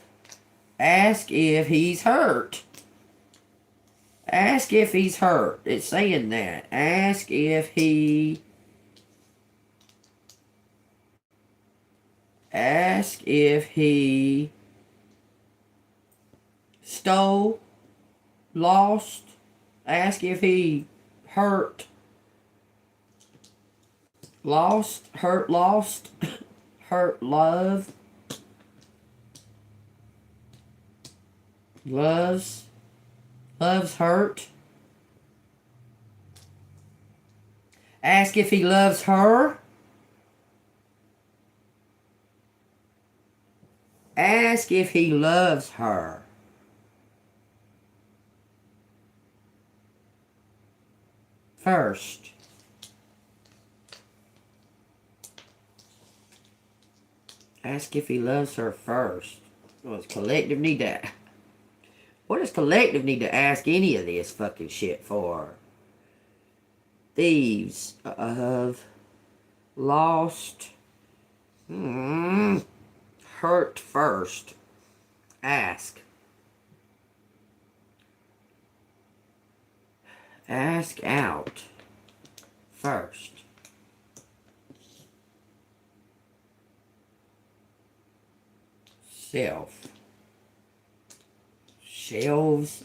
he's hurt. Ask if he's hurt. It's saying that. Ask if he stole, lost. Ask if he hurt. Lost, hurt, lost. Hurt, love. Loves hurt. Ask if he loves her. Ask if he loves her. First. Ask if he loves her first. What does collective need to... What does collective need to ask any of this fucking shit for? Thieves of lost... Hurt first. Ask. Ask out. First. Self. Selves.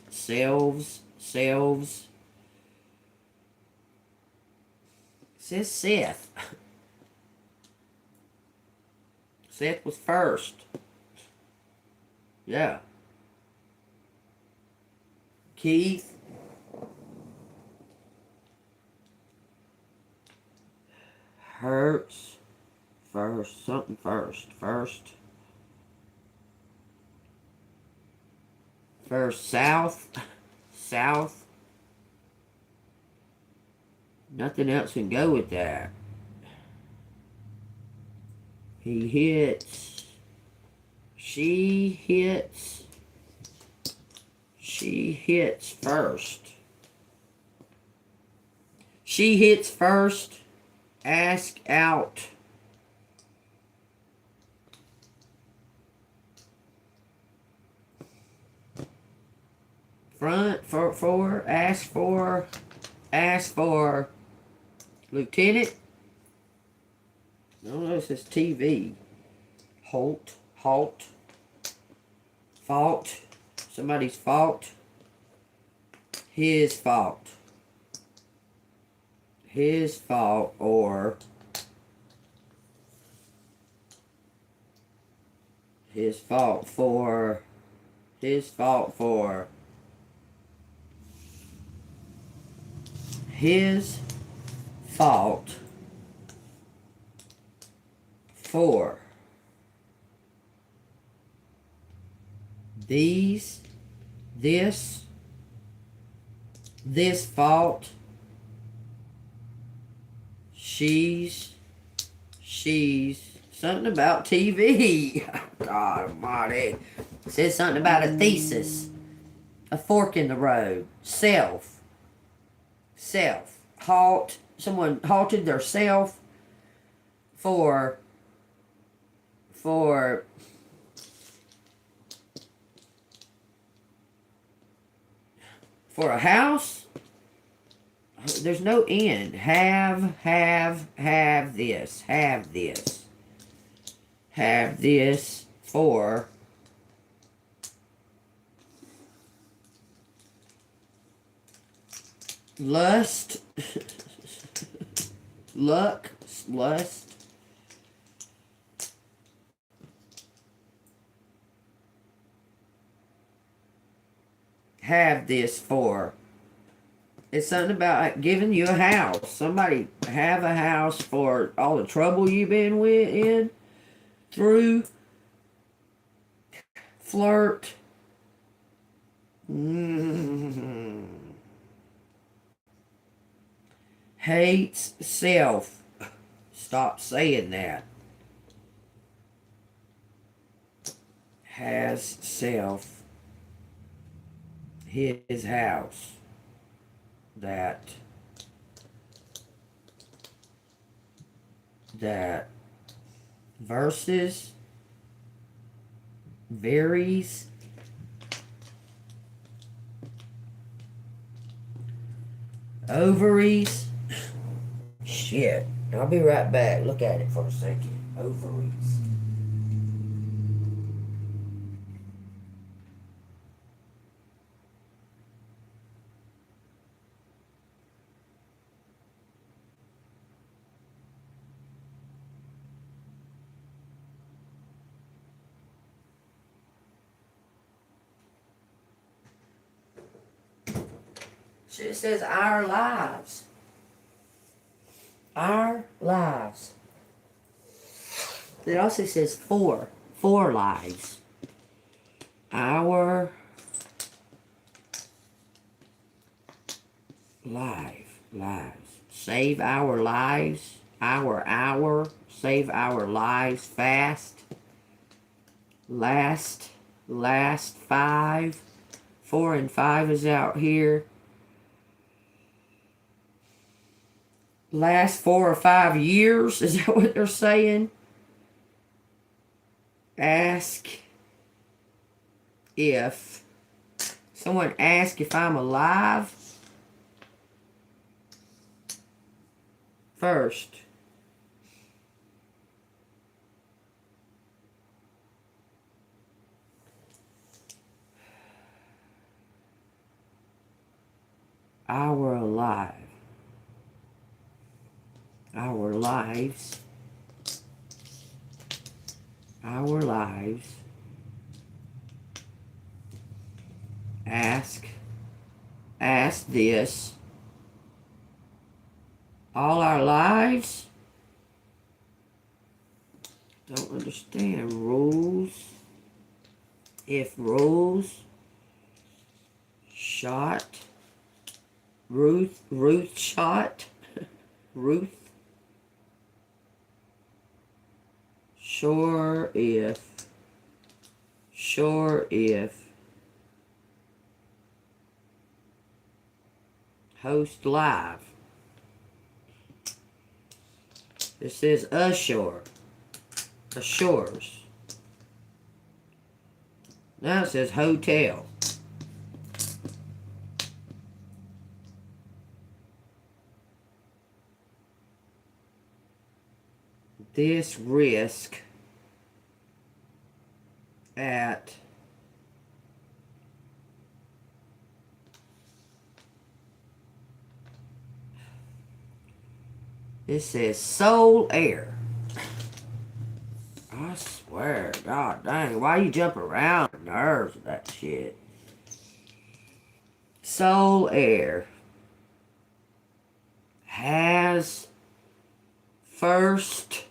It says Seth. Seth was first. Yeah. Keith. Hurts. First. Something first. First. South. Nothing else can go with that. He hits. She hits. She hits first. She hits first. Ask out. Front for ask for lieutenant. No, this is TV. Halt. Fault. Somebody's fault. His fault. Or His fault for. His fault for. His fault for this fault, she's something about TV. God almighty. It says something about a thesis, a fork in the road, self, someone halted their self for a house. There's no end. Have this for lust, lust, have this for. It's something about giving you a house. Somebody have a house for all the trouble you've been through. Flirt. Hates self. Stop saying that. Has self. His house. That versus varies ovaries. Shit, I'll be right back. Look at it for a second. Ovaries. It says our lives. Our lives. It also says four lives. Our lives. Save our lives. Our. Save our lives fast. Last 5. 4 and 5 is out here. Last 4 or 5 years, is that what they're saying? Ask if. Someone ask if I'm alive. First. Our alive. Our lives. Our lives. Ask this. All our lives. Don't understand. Rules. If rules. Shot. Ruth shot. Ruth. Sure if. Host live. It says ashore. Ashores. Now it says hotel. This risk at it says soul air. I I swear, god dang, why you jump around the nerves with that shit? Soul Air has first.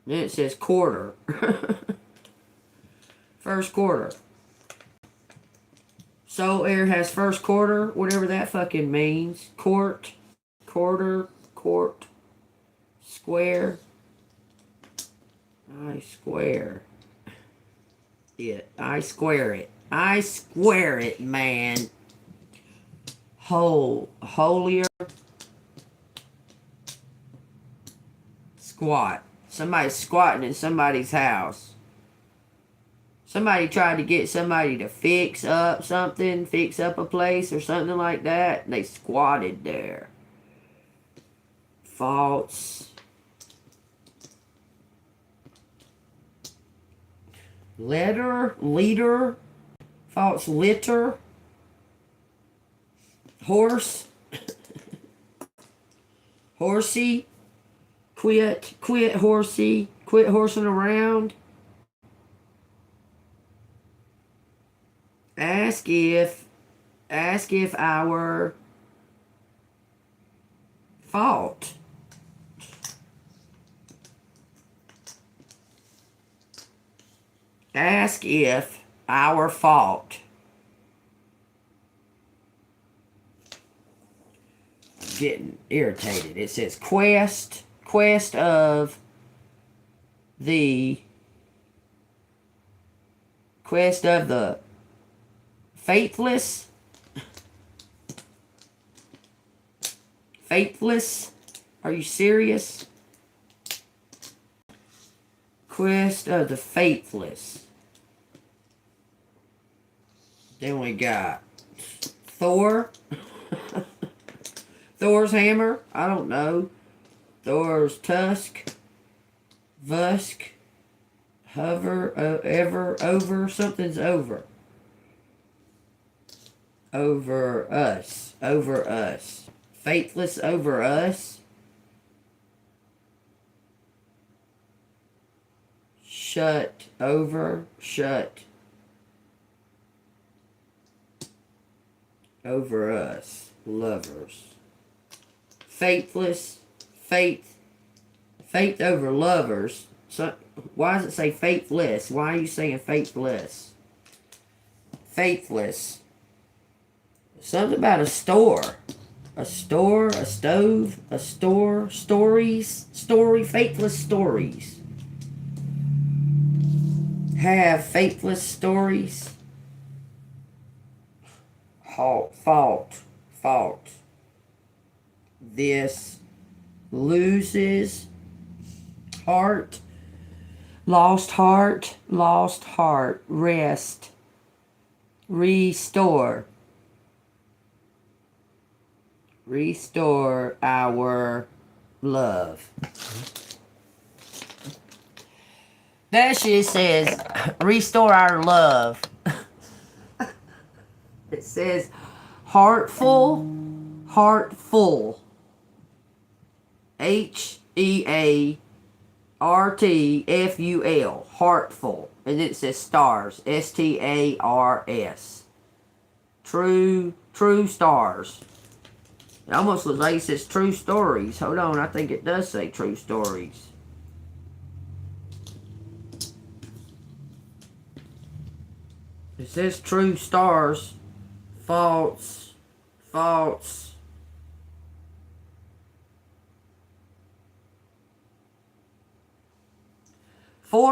Then it says quarter. First quarter. Soul Air has first quarter, whatever that fucking means. Quarter, square. I square it. I square it. I square it, man. Holier. Squat. Somebody's squatting in somebody's house. Somebody tried to get somebody to fix up something, fix up a place or something like that. And they squatted there. False. Leader. False litter. Horse. Horsey. Quit horsey. Quit horsing around. Ask if our fault. Ask if our fault. Getting irritated. It says quest of the faithless. Are you serious? Quest of the faithless. Then we got Thor. Thor's hammer. I don't know. Thor's tusk. Vusk. Hover. Over. Something's over. Over us. Faithless over us. Shut over us. Lovers. Faithless. Faith over lovers. So, why does it say faithless? Why are you saying faithless? Faithless. Something about a store. A store, a stove, a store, faithless stories. Have faithless stories. Fault. This loses heart. Lost heart. Rest. Restore our love. That shit says restore our love. It says heartful. HEARTFUL. Heartful. And then it says stars. STARS. True stars. It almost looks like it says true stories. Hold on, I think it does say true stories. It says true stars. False. 4,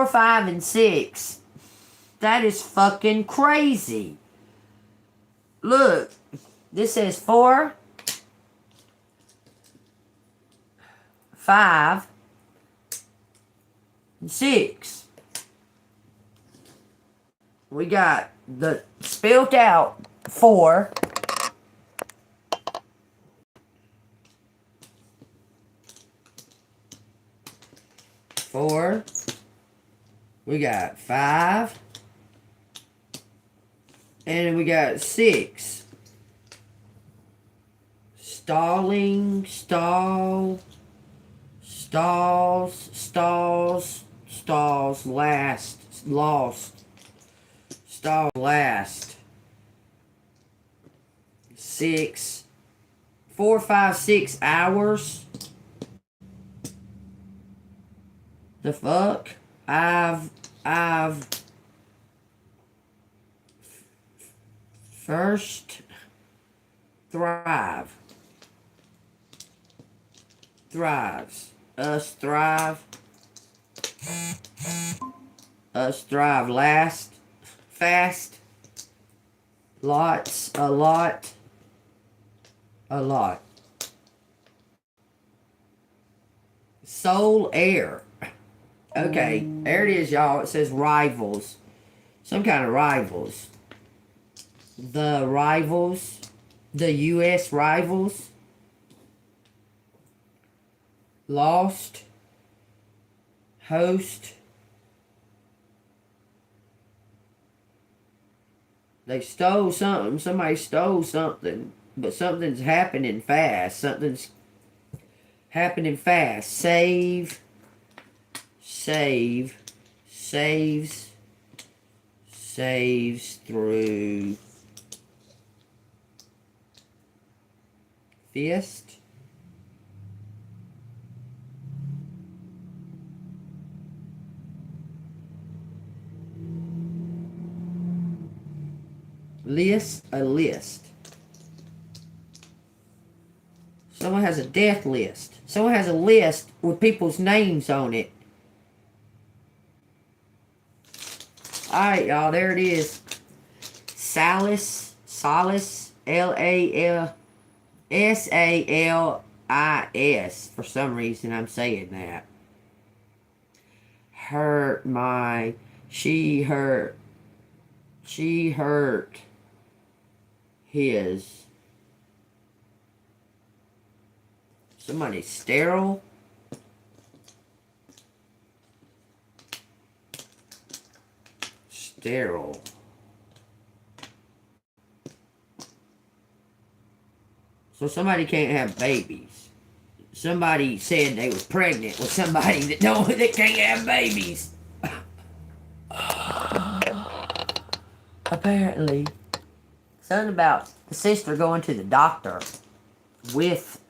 5, and 6. That is fucking crazy. Look, this says 4, 5, and 6. We got the spelled out 4. We got 5. And we got 6. Stalling, last 4, 5, 6 hours. The fuck? I've first thrives. Us thrive last fast lots a lot soul air. Okay, there it is, y'all. It says rivals, some kind of rivals. The U.S. rivals lost host. They stole something. Somebody stole something. But something's happening fast. Something's happening fast. Saves through fist. A list. Someone has a death list. Someone has a list with people's names on it. Alright, y'all, there it is. Salis, Salis. For some reason, I'm saying that. She hurt his. Somebody sterile. So somebody can't have babies. Somebody said they was pregnant with somebody that can't have babies. Apparently. Something about the sister going to the doctor with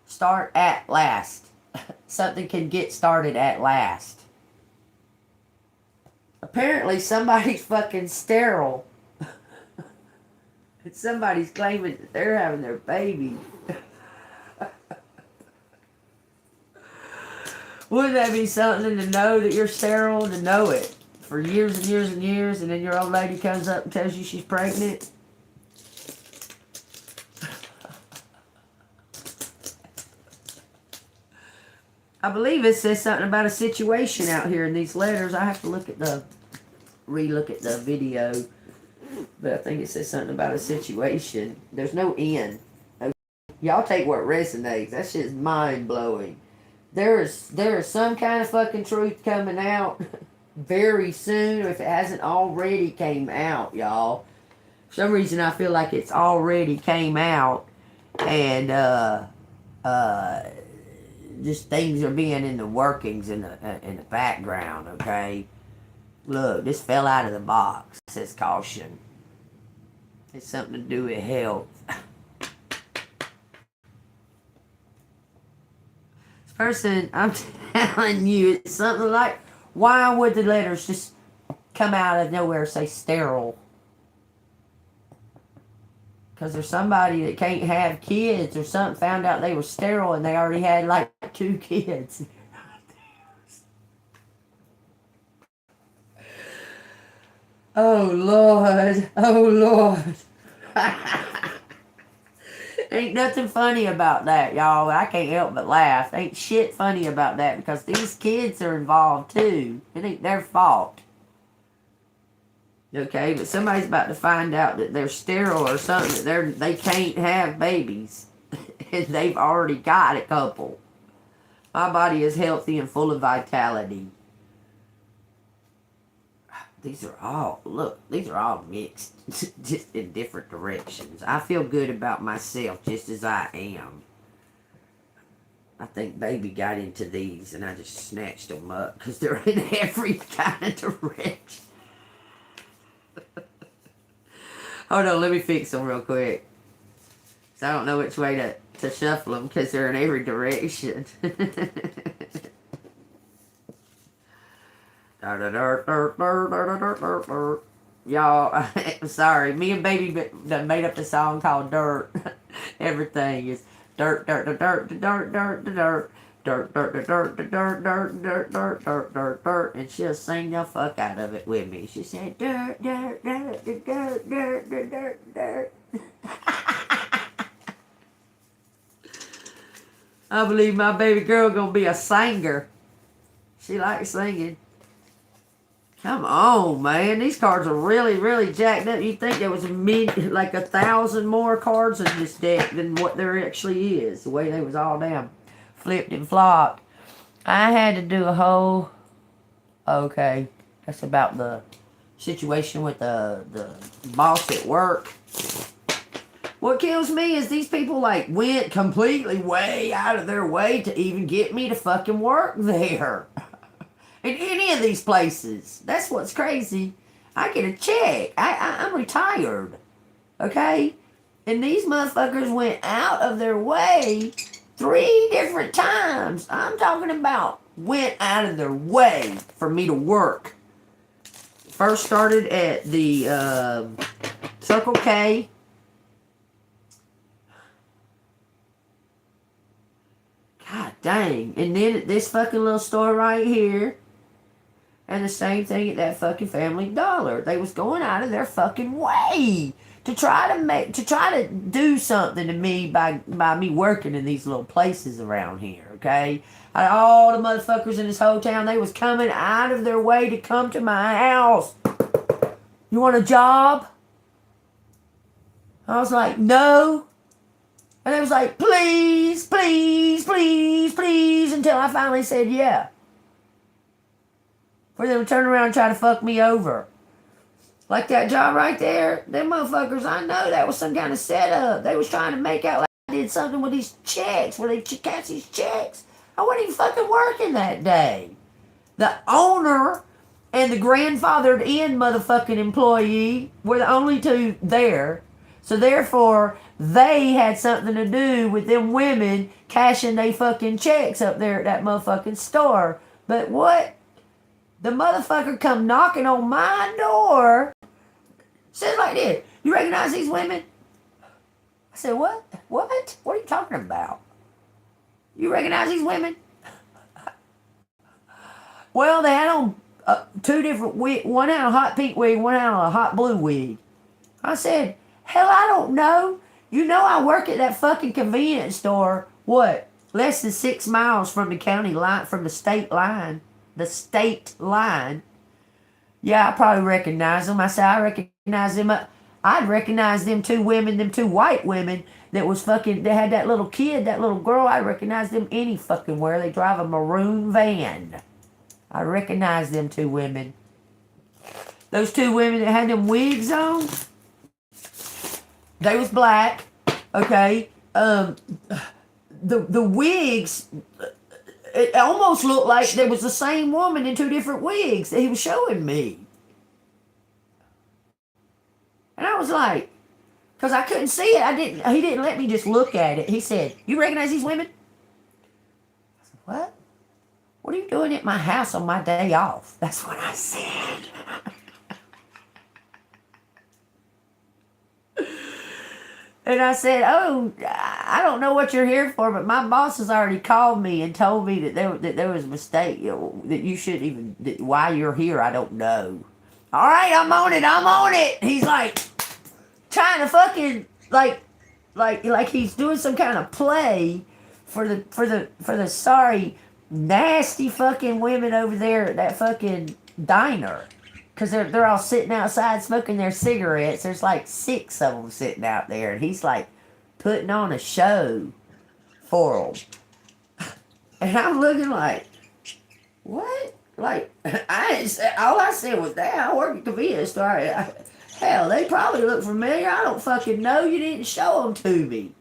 start at last. Something can get started at last. Apparently somebody's fucking sterile. And somebody's claiming that they're having their baby. Wouldn't that be something to know that you're sterile, to know it for years and years and years, and then your old lady comes up and tells you she's pregnant? I believe it says something about a situation out here in these letters. I have to re-look at the video, but I think it says something about a situation. There's no end. Okay? Y'all take what resonates. That shit's mind-blowing. There is some kind of fucking truth coming out very soon, if it hasn't already came out, y'all. For some reason, I feel like it's already came out, and just things are being in the workings in the background. Okay, look, this fell out of the box. It says caution. It's something to do with health. Person, I'm telling you, it's something like, why would the letters just come out of nowhere and say sterile? Because there's somebody that can't have kids or something, found out they were sterile and they already had like 2 kids. Oh Lord. Ain't nothing funny about that, y'all. I can't help but laugh. Ain't shit funny about that, because these kids are involved too. It ain't their fault. Okay, but somebody's about to find out that they're sterile or something, that they can't have babies. And they've already got a couple. My body is healthy and full of vitality. These are all, look, these are all mixed, just in different directions. I feel good about myself just as I am. I think baby got into these and I just snatched them up because they're in every kind of direction. Hold on, let me fix them real quick. So I don't know which way to shuffle them because they're in every direction. Y'all, I'm sorry. Me and baby done made up a song called Dirt. Everything is dirt, dirt, dirt, dirt, dirt, dirt, dirt. Dirt, dirt, dirt, dirt, dirt, dirt, dirt, dirt, dirt, dirt, dirt, and she'll sing the fuck out of it with me. She said, dirt, dirt, dirt, dirt, dirt, dirt, dirt, dirt. I believe my baby girl gonna be a singer. She likes singing. Come on, man. These cards are really, really jacked up. You'd think there was like 1,000 more cards in this deck than what there actually is. The way they was all damn flipped and flopped. I had to do a whole... Okay. That's about the situation with the boss at work. What kills me is these people like went completely way out of their way to even get me to fucking work there. In any of these places. That's what's crazy. I get a check. I'm retired. Okay? And these motherfuckers went out of their way 3 different times. I'm talking about went out of their way for me to work. First started at the Circle K. God dang. And then at this fucking little store right here. And the same thing at that fucking Family Dollar. They was going out of their fucking way to try to do something to me by me working in these little places around here, okay? All the motherfuckers in this whole town, they was coming out of their way to come to my house. You want a job? I was like, no. And they was like, please, please, please, please, until I finally said yeah. For them to turn around and try to fuck me over. Like that job right there, them motherfuckers, I know that was some kind of setup. They was trying to make out like I did something with these checks, where they cash these checks. I wasn't even fucking working that day. The owner and the grandfathered in motherfucking employee were the only two there. So therefore, they had something to do with them women cashing they fucking checks up there at that motherfucking store. But what? The motherfucker come knocking on my door. Says like this, you recognize these women? I said, what? What? What are you talking about? You recognize these women? Well, they had on 2 different wigs. One had a hot pink wig, one had a hot blue wig. I said, hell, I don't know. You know I work at that fucking convenience store, what? Less than 6 miles from the county line, from the state line. The state line. Yeah, I probably recognize them. I said, I recognize them. I'd recognize them 2 women, them 2 white women that was fucking, they had that little kid, that little girl. I recognize them any fucking where. They drive a maroon van. I recognize them 2 women. Those 2 women that had them wigs on, they was black. Okay. The wigs, it almost looked like there was the same woman in 2 different wigs that he was showing me. And I was like, because I couldn't see it. He didn't let me just look at it. He said, you recognize these women? I said, what? What are you doing at my house on my day off? That's what I said. And I said, oh, I don't know what you're here for, but my boss has already called me and told me that there was a mistake, that you shouldn't even, that why you're here, I don't know. All right, I'm on it. He's like, trying to fucking, like he's doing some kind of play for the sorry, nasty fucking women over there at that fucking diner. Because they're all sitting outside smoking their cigarettes. There's like 6 of them sitting out there. And he's like putting on a show for them. And I'm looking like, what? Like, I didn't say, all I said was, damn, I work at convenience store. Hell, they probably look familiar. I don't fucking know. You didn't show them to me.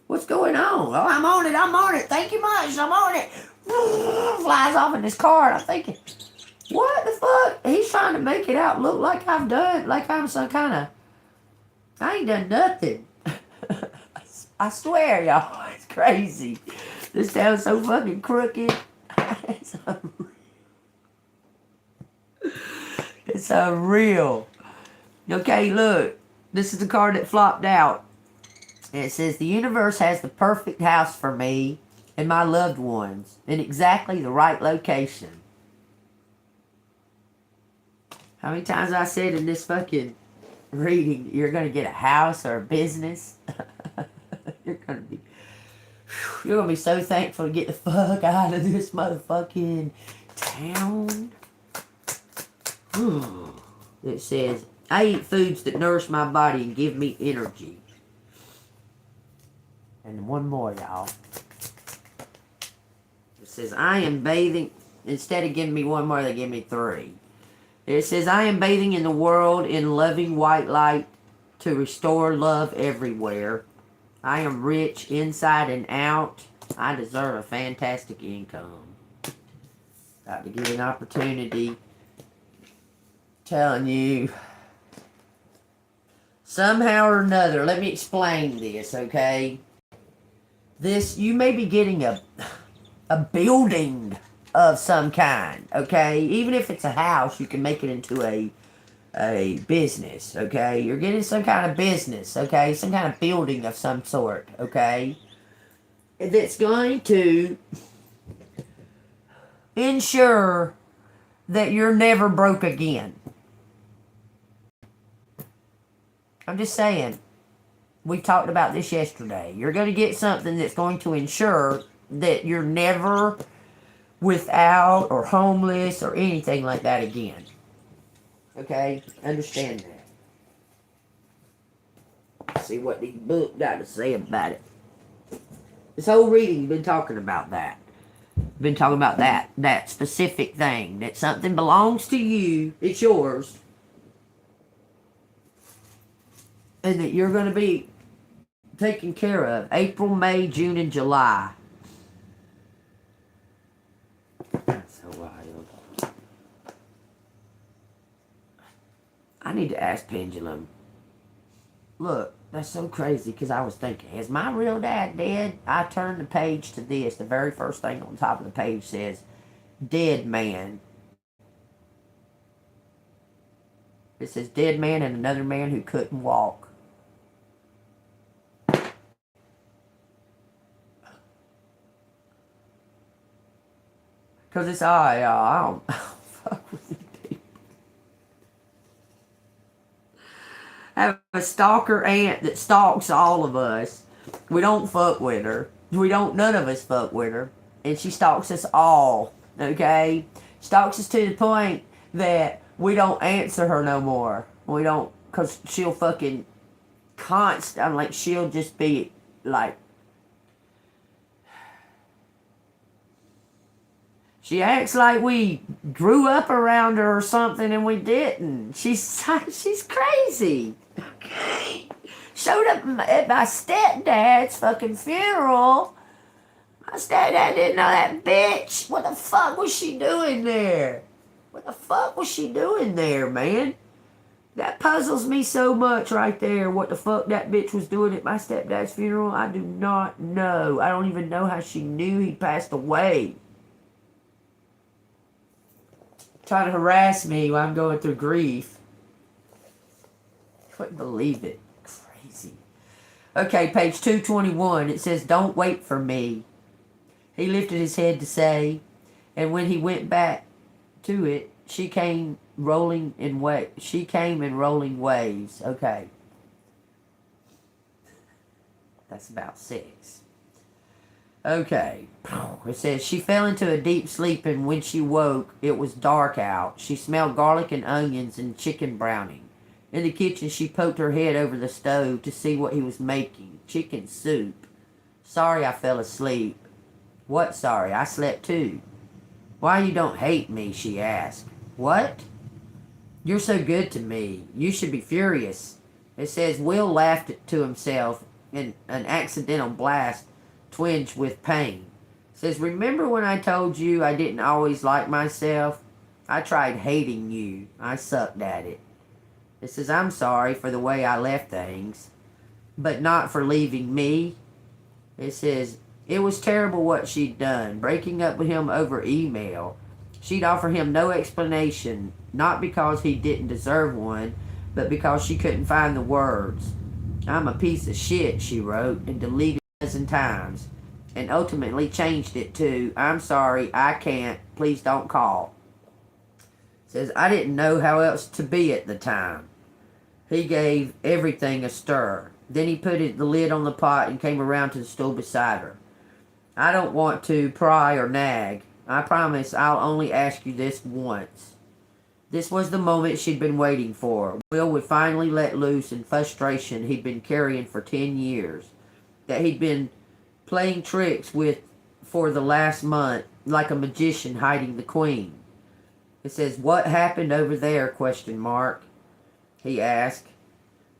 What's going on? Oh, I'm on it. I'm on it. Thank you much. I'm on it. Flies off in his car. And I'm thinking, what the fuck? He's trying to make it out look like I've done, like I'm some kind of, I ain't done nothing. I swear, y'all, it's crazy. This sounds so fucking crooked. It's unreal. Okay, look. This is the card that flopped out. And it says, the universe has the perfect house for me and my loved ones in exactly the right location. How many times I said in this fucking reading, you're going to get a house or a business? You're going to be so thankful to get the fuck out of this motherfucking town. It says, I eat foods that nourish my body and give me energy. And one more, y'all. It says, I am bathing. Instead of giving me one more, they give me three. It says, I am bathing in the world in loving white light to restore love everywhere. I am rich inside and out. I deserve a fantastic income. Got to get an opportunity. Telling you. Somehow or another, let me explain this, okay? This, you may be getting a building of some kind, okay? Even if it's a house, you can make it into a business, okay? You're getting some kind of business, okay? Some kind of building of some sort, okay? That's going to ensure that you're never broke again. I'm just saying. We talked about this yesterday. You're going to get something that's going to ensure that you're never without or homeless or anything like that again. Okay? Understand that. Let's see what the book got to say about it. This whole reading's been talking about that. Been talking about that specific thing. That something belongs to you. It's yours. And that you're going to be taken care of. April, May, June, and July. That's so wild. I need to ask Pendulum. Look, that's so crazy because I was thinking, is my real dad dead? I turned the page to this. The very first thing on top of the page says, dead man. It says, dead man and another man who couldn't walk. Because it's I don't fuck with these people. I have a stalker aunt that stalks all of us. We don't fuck with her. None of us fuck with her. And she stalks us all. Okay? Stalks us to the point that we don't answer her no more. We don't, because she'll fucking I'm like, she'll just be like, she acts like we grew up around her or something and we didn't. She's crazy. Okay. Showed up at my stepdad's fucking funeral. My stepdad didn't know that bitch. What the fuck was she doing there? What the fuck was she doing there, man? That puzzles me so much right there. What the fuck that bitch was doing at my stepdad's funeral, I do not know. I don't even know how she knew he passed away. Trying to harass me while I'm going through grief. Couldn't believe it. Crazy. Okay, page 221. It says, don't wait for me. He lifted his head to say, and when he went back to it, she came in rolling waves. Okay. That's about 6. Okay. It says, she fell into a deep sleep, and when she woke, it was dark out. She smelled garlic and onions and chicken browning. In the kitchen, she poked her head over the stove to see what he was making. Chicken soup. Sorry I fell asleep. What sorry? I slept too. Why you don't hate me? She asked. What? You're so good to me. You should be furious. It says Will laughed to himself in an accidental blast twinged with pain. It says, remember when I told you I didn't always like myself? I tried hating you. I sucked at it. It says, I'm sorry for the way I left things, but not for leaving me. It says, it was terrible what she'd done, breaking up with him over email. She'd offer him no explanation, not because he didn't deserve one, but because she couldn't find the words. I'm a piece of shit, she wrote, and deleted it a dozen times, and ultimately changed it to, I'm sorry, I can't, please don't call. It says, I didn't know how else to be at the time. He gave everything a stir. Then he put the lid on the pot and came around to the stool beside her. I don't want to pry or nag. I promise I'll only ask you this once. This was the moment she'd been waiting for. Will would finally let loose in frustration he'd been carrying for 10 years. That he'd been playing tricks with for the last month, like a magician hiding the queen. It says, what happened over there, ? He asked.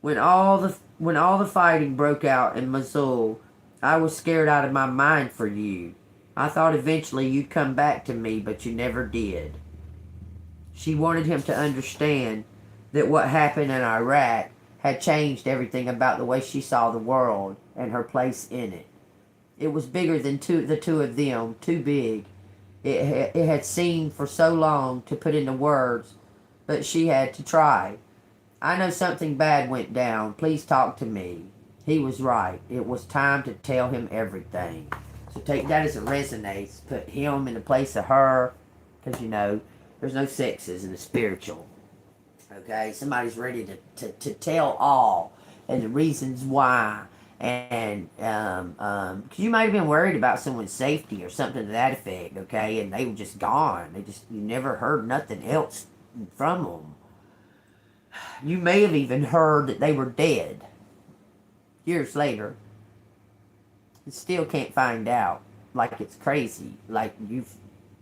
When all the fighting broke out in Mosul, I was scared out of my mind for you. I thought eventually you'd come back to me, but you never did. She wanted him to understand that what happened in Iraq had changed everything about the way she saw the world and her place in it. It was bigger than the two of them, too big. It had seemed for so long to put into words, but she had to try. I know something bad went down. Please talk to me. He was right. It was time to tell him everything. So take that as it resonates. Put him in the place of her. Because, you know, there's no sexes in the spiritual. Okay? Somebody's ready to tell all. And the reasons why. And, because you might have been worried about someone's safety or something to that effect. Okay? And they were just gone. You never heard nothing else from them. You may have even heard that they were dead. Years later. You still can't find out. Like it's crazy. Like you've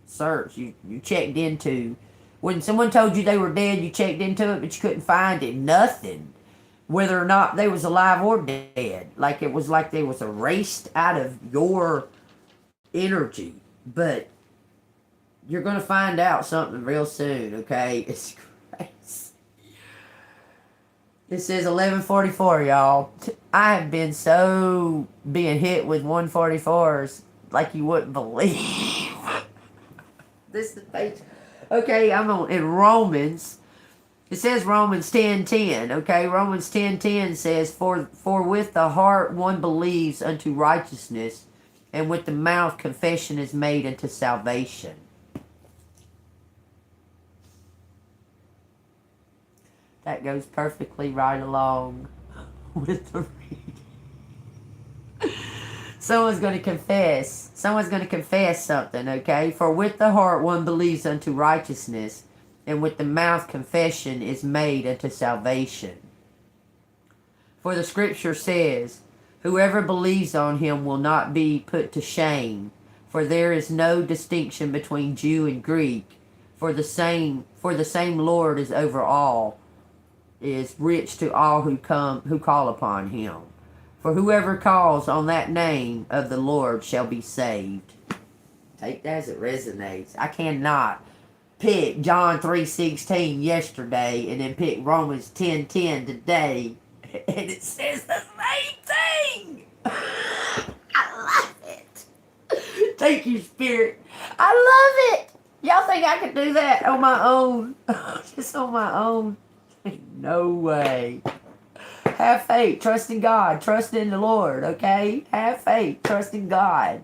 searched. You checked into. When someone told you they were dead, you checked into it, but you couldn't find it. Nothing. Whether or not they was alive or dead. Like it was like they was erased out of your energy. But you're going to find out something real soon, okay? It's crazy. This is 11:44, y'all. I have been so being hit with 144s like you wouldn't believe. This is page. Okay, I'm in Romans. It says Romans 10:10. Okay, Romans 10:10 says, For with the heart one believes unto righteousness, and with the mouth confession is made unto salvation. That goes perfectly right along with the reading. Someone's going to confess. Someone's going to confess something, okay? For with the heart one believes unto righteousness, and with the mouth confession is made unto salvation. For the scripture says, whoever believes on him will not be put to shame, for there is no distinction between Jew and Greek, for the same Lord is over all, is rich to all who call upon him. For whoever calls on that name of the Lord shall be saved. Take that as it resonates. I cannot pick John 3:16 yesterday and then pick Romans 10:10 today, and it says the same thing. I love it. Thank you, Spirit. I love it. Y'all think I could do that on my own? Just on my own? No way. Have faith. Trust in God. Trust in the Lord, okay? Have faith. Trust in God.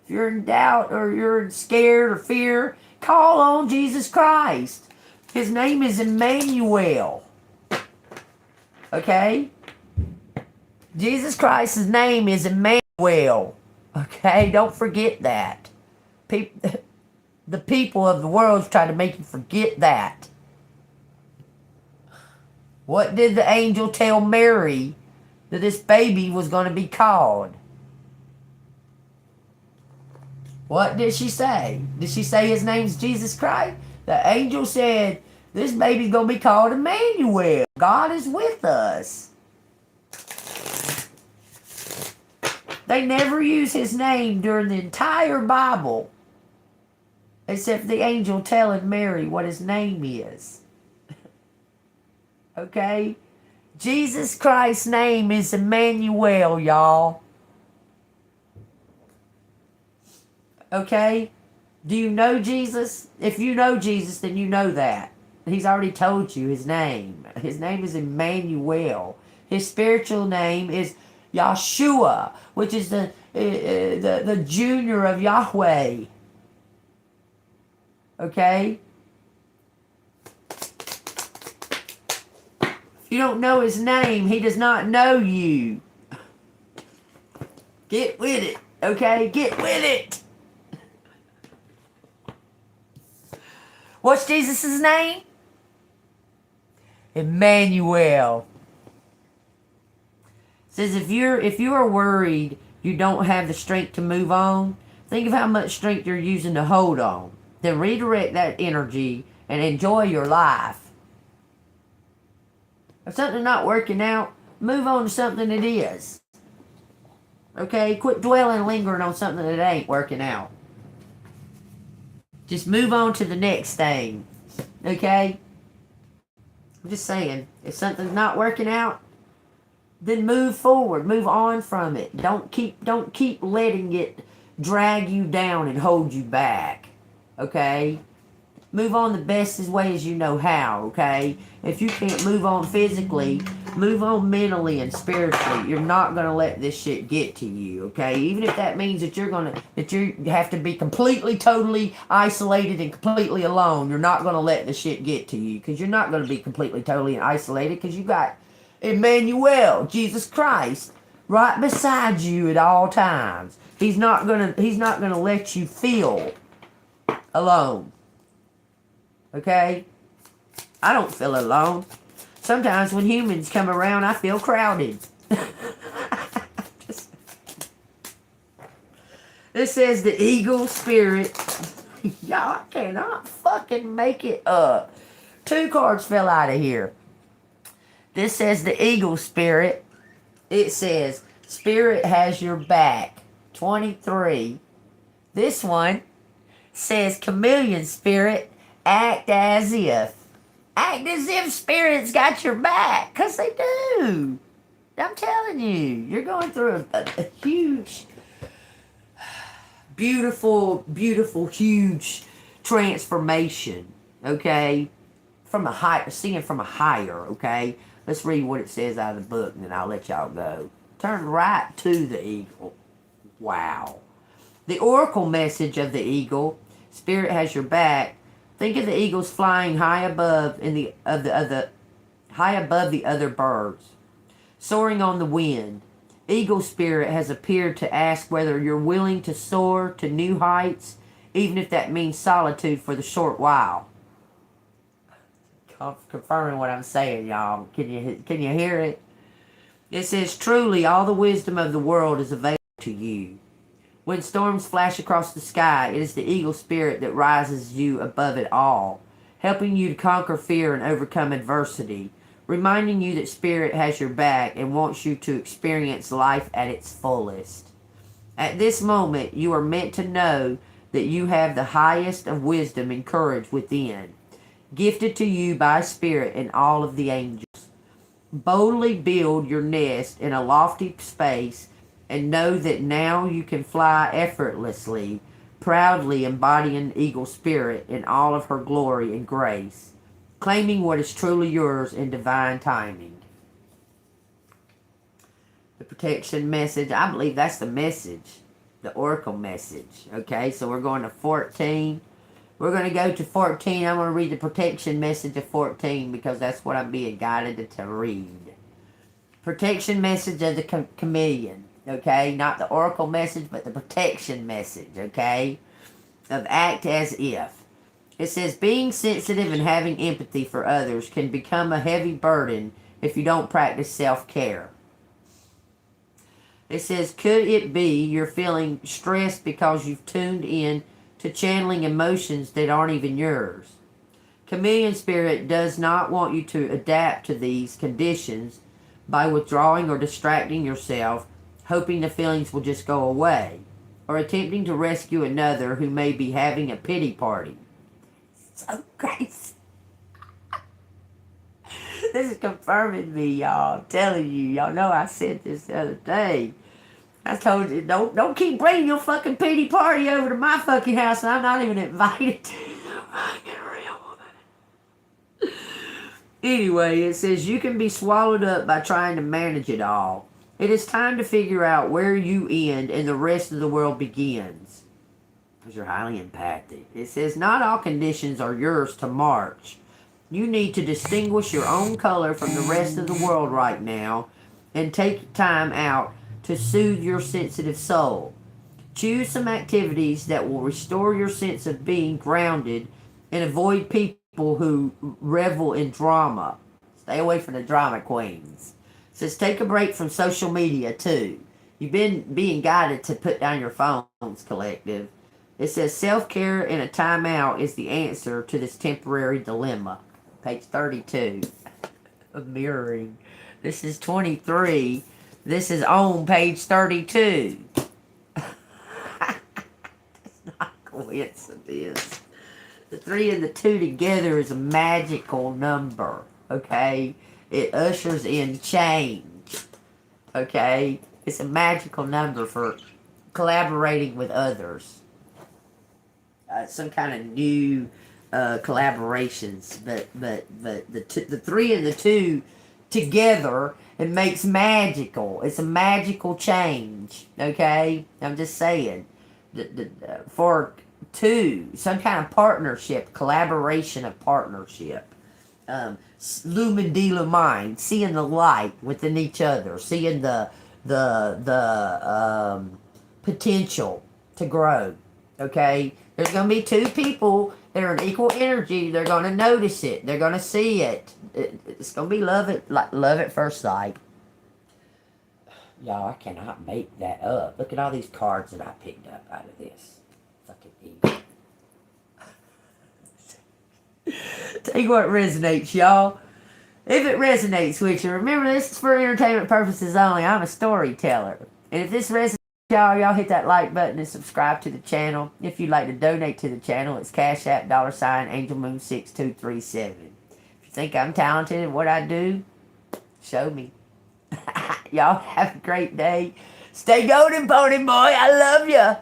If you're in doubt or you're scared or fear, call on Jesus Christ. His name is Emmanuel. Okay? Jesus Christ's name is Emmanuel. Okay? Don't forget that. The people of the world try to make you forget that. What did the angel tell Mary that this baby was going to be called? What did she say? Did she say his name's Jesus Christ? The angel said, this baby's going to be called Emmanuel. God is with us. They never use his name during the entire Bible, except the angel telling Mary what his name is. Okay? Jesus Christ's name is Emmanuel, y'all. Okay? Do you know Jesus? If you know Jesus, then you know that. He's already told you his name. His name is Emmanuel. His spiritual name is Yahshua, which is the junior of Yahweh. Okay? If you don't know his name, he does not know you. Get with it. Okay? Get with it. What's Jesus' name? Emmanuel. It says if you are worried you don't have the strength to move on, think of how much strength you're using to hold on. Then redirect that energy and enjoy your life. If something's not working out, move on to something that is. Okay? Quit dwelling and lingering on something that ain't working out. Just move on to the next thing. Okay? I'm just saying, if something's not working out, then move forward. Move on from it. Don't keep letting it drag you down and hold you back. Okay? Move on the best way as you know how, okay? If you can't move on physically, move on mentally and spiritually. You're not going to let this shit get to you, okay? Even if that means that you have to be completely, totally isolated and completely alone, you're not going to let the shit get to you, because you're not going to be completely, totally isolated, because you got Emmanuel, Jesus Christ, right beside you at all times. He's not gonna let you feel alone. Okay? I don't feel alone. Sometimes when humans come around, I feel crowded. This says the eagle spirit. Y'all, I cannot fucking make it up. 2 cards fell out of here. This says the eagle spirit. It says, spirit has your back. 23. This one says chameleon spirit. Act as if. Act as if spirit's got your back. Because they do. I'm telling you. You're going through a huge, beautiful, beautiful, huge transformation. Okay? Seeing from a higher. Okay? Let's read what it says out of the book, and then I'll let y'all go. Turn right to the eagle. Wow. The oracle message of the eagle. Spirit has your back. Think of the eagles flying high above the other birds, soaring on the wind. Eagle spirit has appeared to ask whether you're willing to soar to new heights, even if that means solitude for the short while. Confirming what I'm saying, y'all. Can you hear it? It says, truly, all the wisdom of the world is available to you. When storms flash across the sky, it is the eagle spirit that rises you above it all, helping you to conquer fear and overcome adversity, reminding you that spirit has your back and wants you to experience life at its fullest. At this moment, you are meant to know that you have the highest of wisdom and courage within, gifted to you by spirit and all of the angels. Boldly build your nest in a lofty space and know that now you can fly effortlessly, proudly embodying eagle spirit in all of her glory and grace, claiming what is truly yours in divine timing. The protection message, I believe that's the message, the oracle message. Okay, so we're going to 14. We're going to go to 14. I'm going to read the protection message of 14 because that's what I'm being guided to read. Protection message of the chameleon. Okay, not the oracle message, but the protection message, okay, of act as if. It says, being sensitive and having empathy for others can become a heavy burden if you don't practice self-care. It says, could it be you're feeling stressed because you've tuned in to channeling emotions that aren't even yours? Chameleon spirit does not want you to adapt to these conditions by withdrawing or distracting yourself, hoping the feelings will just go away, or attempting to rescue another who may be having a pity party. So crazy. This is confirming me, y'all. I'm telling you. Y'all know I said this the other day. I told you, don't keep bringing your fucking pity party over to my fucking house and I'm not even invited to. Anyway, it says you can be swallowed up by trying to manage it all. It is time to figure out where you end and the rest of the world begins. Because you're highly empathic. It says not all conditions are yours to march. You need to distinguish your own color from the rest of the world right now and take time out to soothe your sensitive soul. Choose some activities that will restore your sense of being grounded and avoid people who revel in drama. Stay away from the drama queens. It says take a break from social media too. You've been being guided to put down your phones, collective. It says self-care and a timeout is the answer to this temporary dilemma. Page 32 of mirroring. This is 23. This is on page 32. It's not coincidence. The 3 and the 2 together is a magical number, okay? It ushers in change, okay? It's a magical number for collaborating with others. Some kind of new collaborations, but the 3 and the 2 together, it makes magical. It's a magical change, okay? I'm just saying. For 2, some kind of partnership, collaboration of partnership. Lumen de la mind, seeing the light within each other, seeing the potential to grow, okay? There's going to be 2 people that are in equal energy. They're going to notice it. They're going to see it. It's going to be love at first sight. Y'all, I cannot make that up. Look at all these cards that I picked up out of this. Fucking evil. Take what resonates, y'all. If it resonates with you, remember this is for entertainment purposes only. I'm a storyteller. And if this resonates, y'all hit that like button and subscribe to the channel. If you'd like to donate to the channel, it's Cash App $AngelMoon6237. If you think I'm talented at what I do, show me. Y'all have a great day. Stay golden, pony boy. I love ya.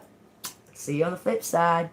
See you on the flip side.